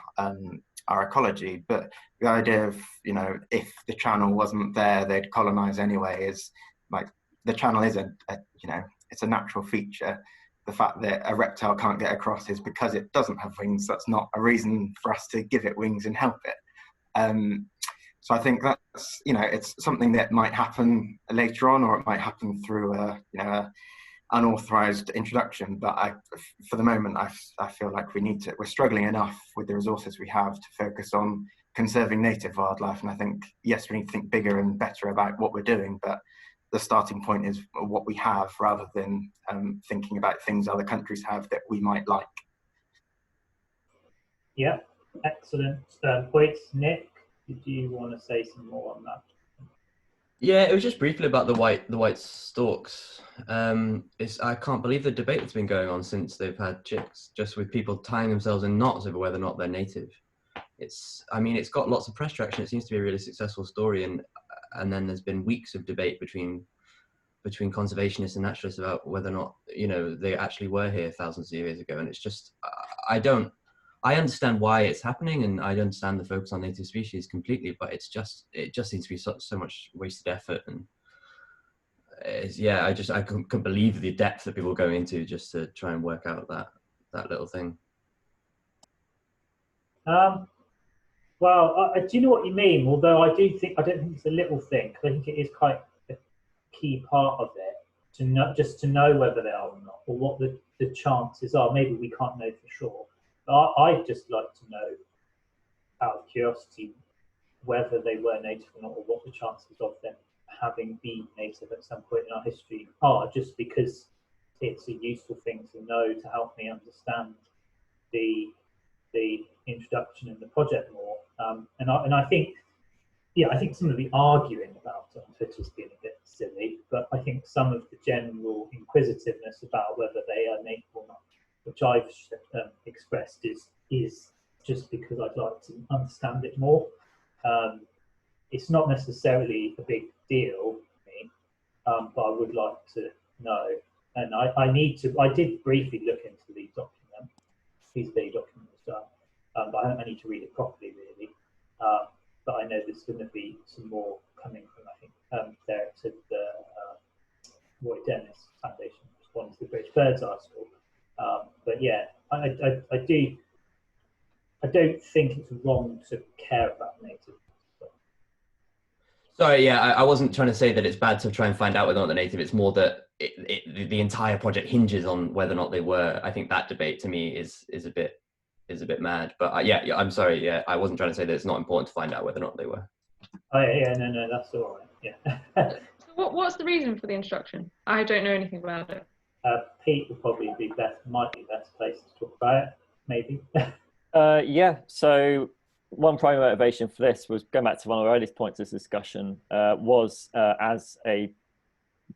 ecology. But the idea of, you know, if the channel wasn't there, they'd colonize anyway, is like, the channel is you know, it's a natural feature. The fact that a reptile can't get across is because it doesn't have wings. That's not a reason for us to give it wings and help it. So I think that's, you know, it's something that might happen later on, or it might happen through you know, a unauthorized introduction. But for the moment, I feel like we're struggling enough with the resources we have to focus on conserving native wildlife. And I think, yes, we need to think bigger and better about what we're doing, but the starting point is what we have, rather than thinking about things other countries have that we might like. Yeah, excellent points. Nick, did you want to say some more on that? Yeah, it was just briefly about the white storks. I can't believe the debate that's been going on since they've had chicks, just with people tying themselves in knots over whether or not they're native. I mean, it's got lots of press traction. It seems to be a really successful story, and then there's been weeks of debate between conservationists and naturalists about whether or not, you know, they actually were here thousands of years ago. And it's just, I understand why it's happening, and I understand the focus on native species completely, but it just seems to be so much wasted effort. And I couldn't believe the depth that people are going into just to try and work out that little thing. Well, do you know what you mean? Although I don't think it's a little thing, because I think it is quite a key part of it to know whether they are or not, or what the chances are. Maybe we can't know for sure. But I'd just like to know, out of curiosity, whether they were native or not, or what the chances of them having been native at some point in our history are, just because it's a useful thing to know to help me understand the introduction and the project more. And I think, yeah, I think some of the arguing about it on Twitter has been a bit silly, but I think some of the general inquisitiveness about whether they are native or not, which I've expressed, is just because I'd like to understand it more. It's not necessarily a big deal for me, but I would like to know. And I did briefly look into these documents, but I need to read it properly, really. But I know there's going to be some more coming from, I think, there to the Roy Dennis Foundation response to the British Birds article. But yeah, I don't think it's wrong to care about native. Sorry, yeah, I wasn't trying to say that it's bad to try and find out whether or not they're native. It's more that the entire project hinges on whether or not they were. I think that debate to me is a bit mad. But yeah, I'm sorry. Yeah, I wasn't trying to say that it's not important to find out whether or not they were. Oh yeah, no, that's all right. Yeah. So what's the reason for the instruction? I don't know anything about it. Pete would probably be might be best placed to talk about it, maybe. Yeah. So one primary motivation for this was going back to one of our earliest points of this discussion, was as a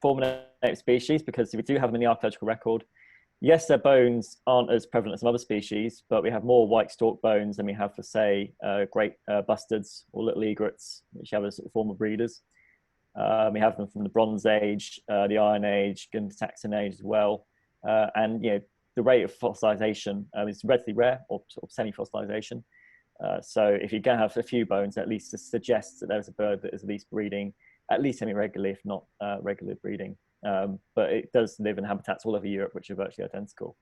former native species, because we do have them in the archaeological record. Yes, their bones aren't as prevalent as some other species, but we have more white stork bones than we have for, say, great bustards or little egrets, which have a sort of form of breeders. We have them from the Bronze Age, the Iron Age, and the Saxon Age as well. And the rate of fossilization is relatively rare, or sort of semi-fossilization. So if you're going to have a few bones, at least it suggests that there's a bird that is at least breeding, at least semi-regularly, if not regular breeding. But it does live in habitats all over Europe, which are virtually identical.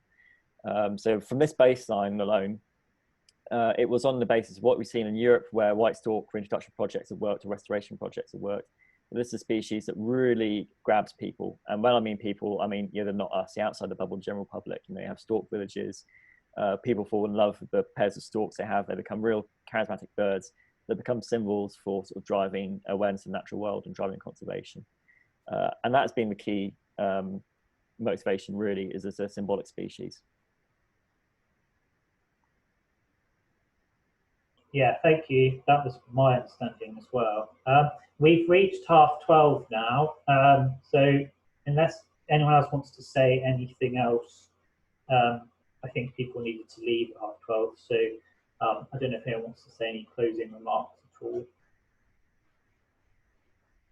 So from this baseline alone, it was on the basis of what we've seen in Europe, where white stork reintroduction projects have worked, or restoration projects have worked. This is a species that really grabs people. And when I mean people, I mean, they're not us, the outside the bubble, general public. You have stork villages. People fall in love with the pairs of storks they have. They become real charismatic birds. They become symbols for sort of driving awareness of the natural world and driving conservation. And that's been the key motivation, really, is as a symbolic species. Yeah, thank you. That was my understanding as well. We've reached 12:30 now, so unless anyone else wants to say anything else, I think people needed to leave at 12:30. So I don't know if anyone wants to say any closing remarks at all.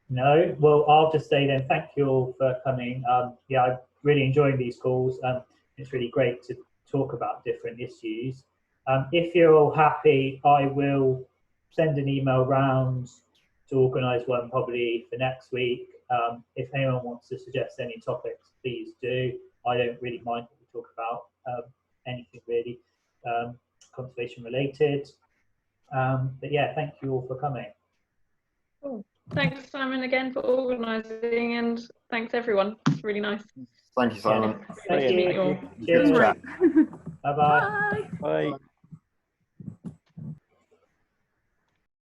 No? Well, I'll just say then thank you all for coming. Yeah, I'm really enjoying these calls. It's really great to talk about different issues. If you're all happy, I will send an email round to organise one probably for next week. If anyone wants to suggest any topics, please do. I don't really mind what we talk about, anything really conservation related. But yeah, thank you all for coming. Cool. Thanks, Simon, again for organising, and thanks everyone. It's really nice. Thank you, Simon. Thank you. Thank you. Cheers. Right. Bye-bye. Bye.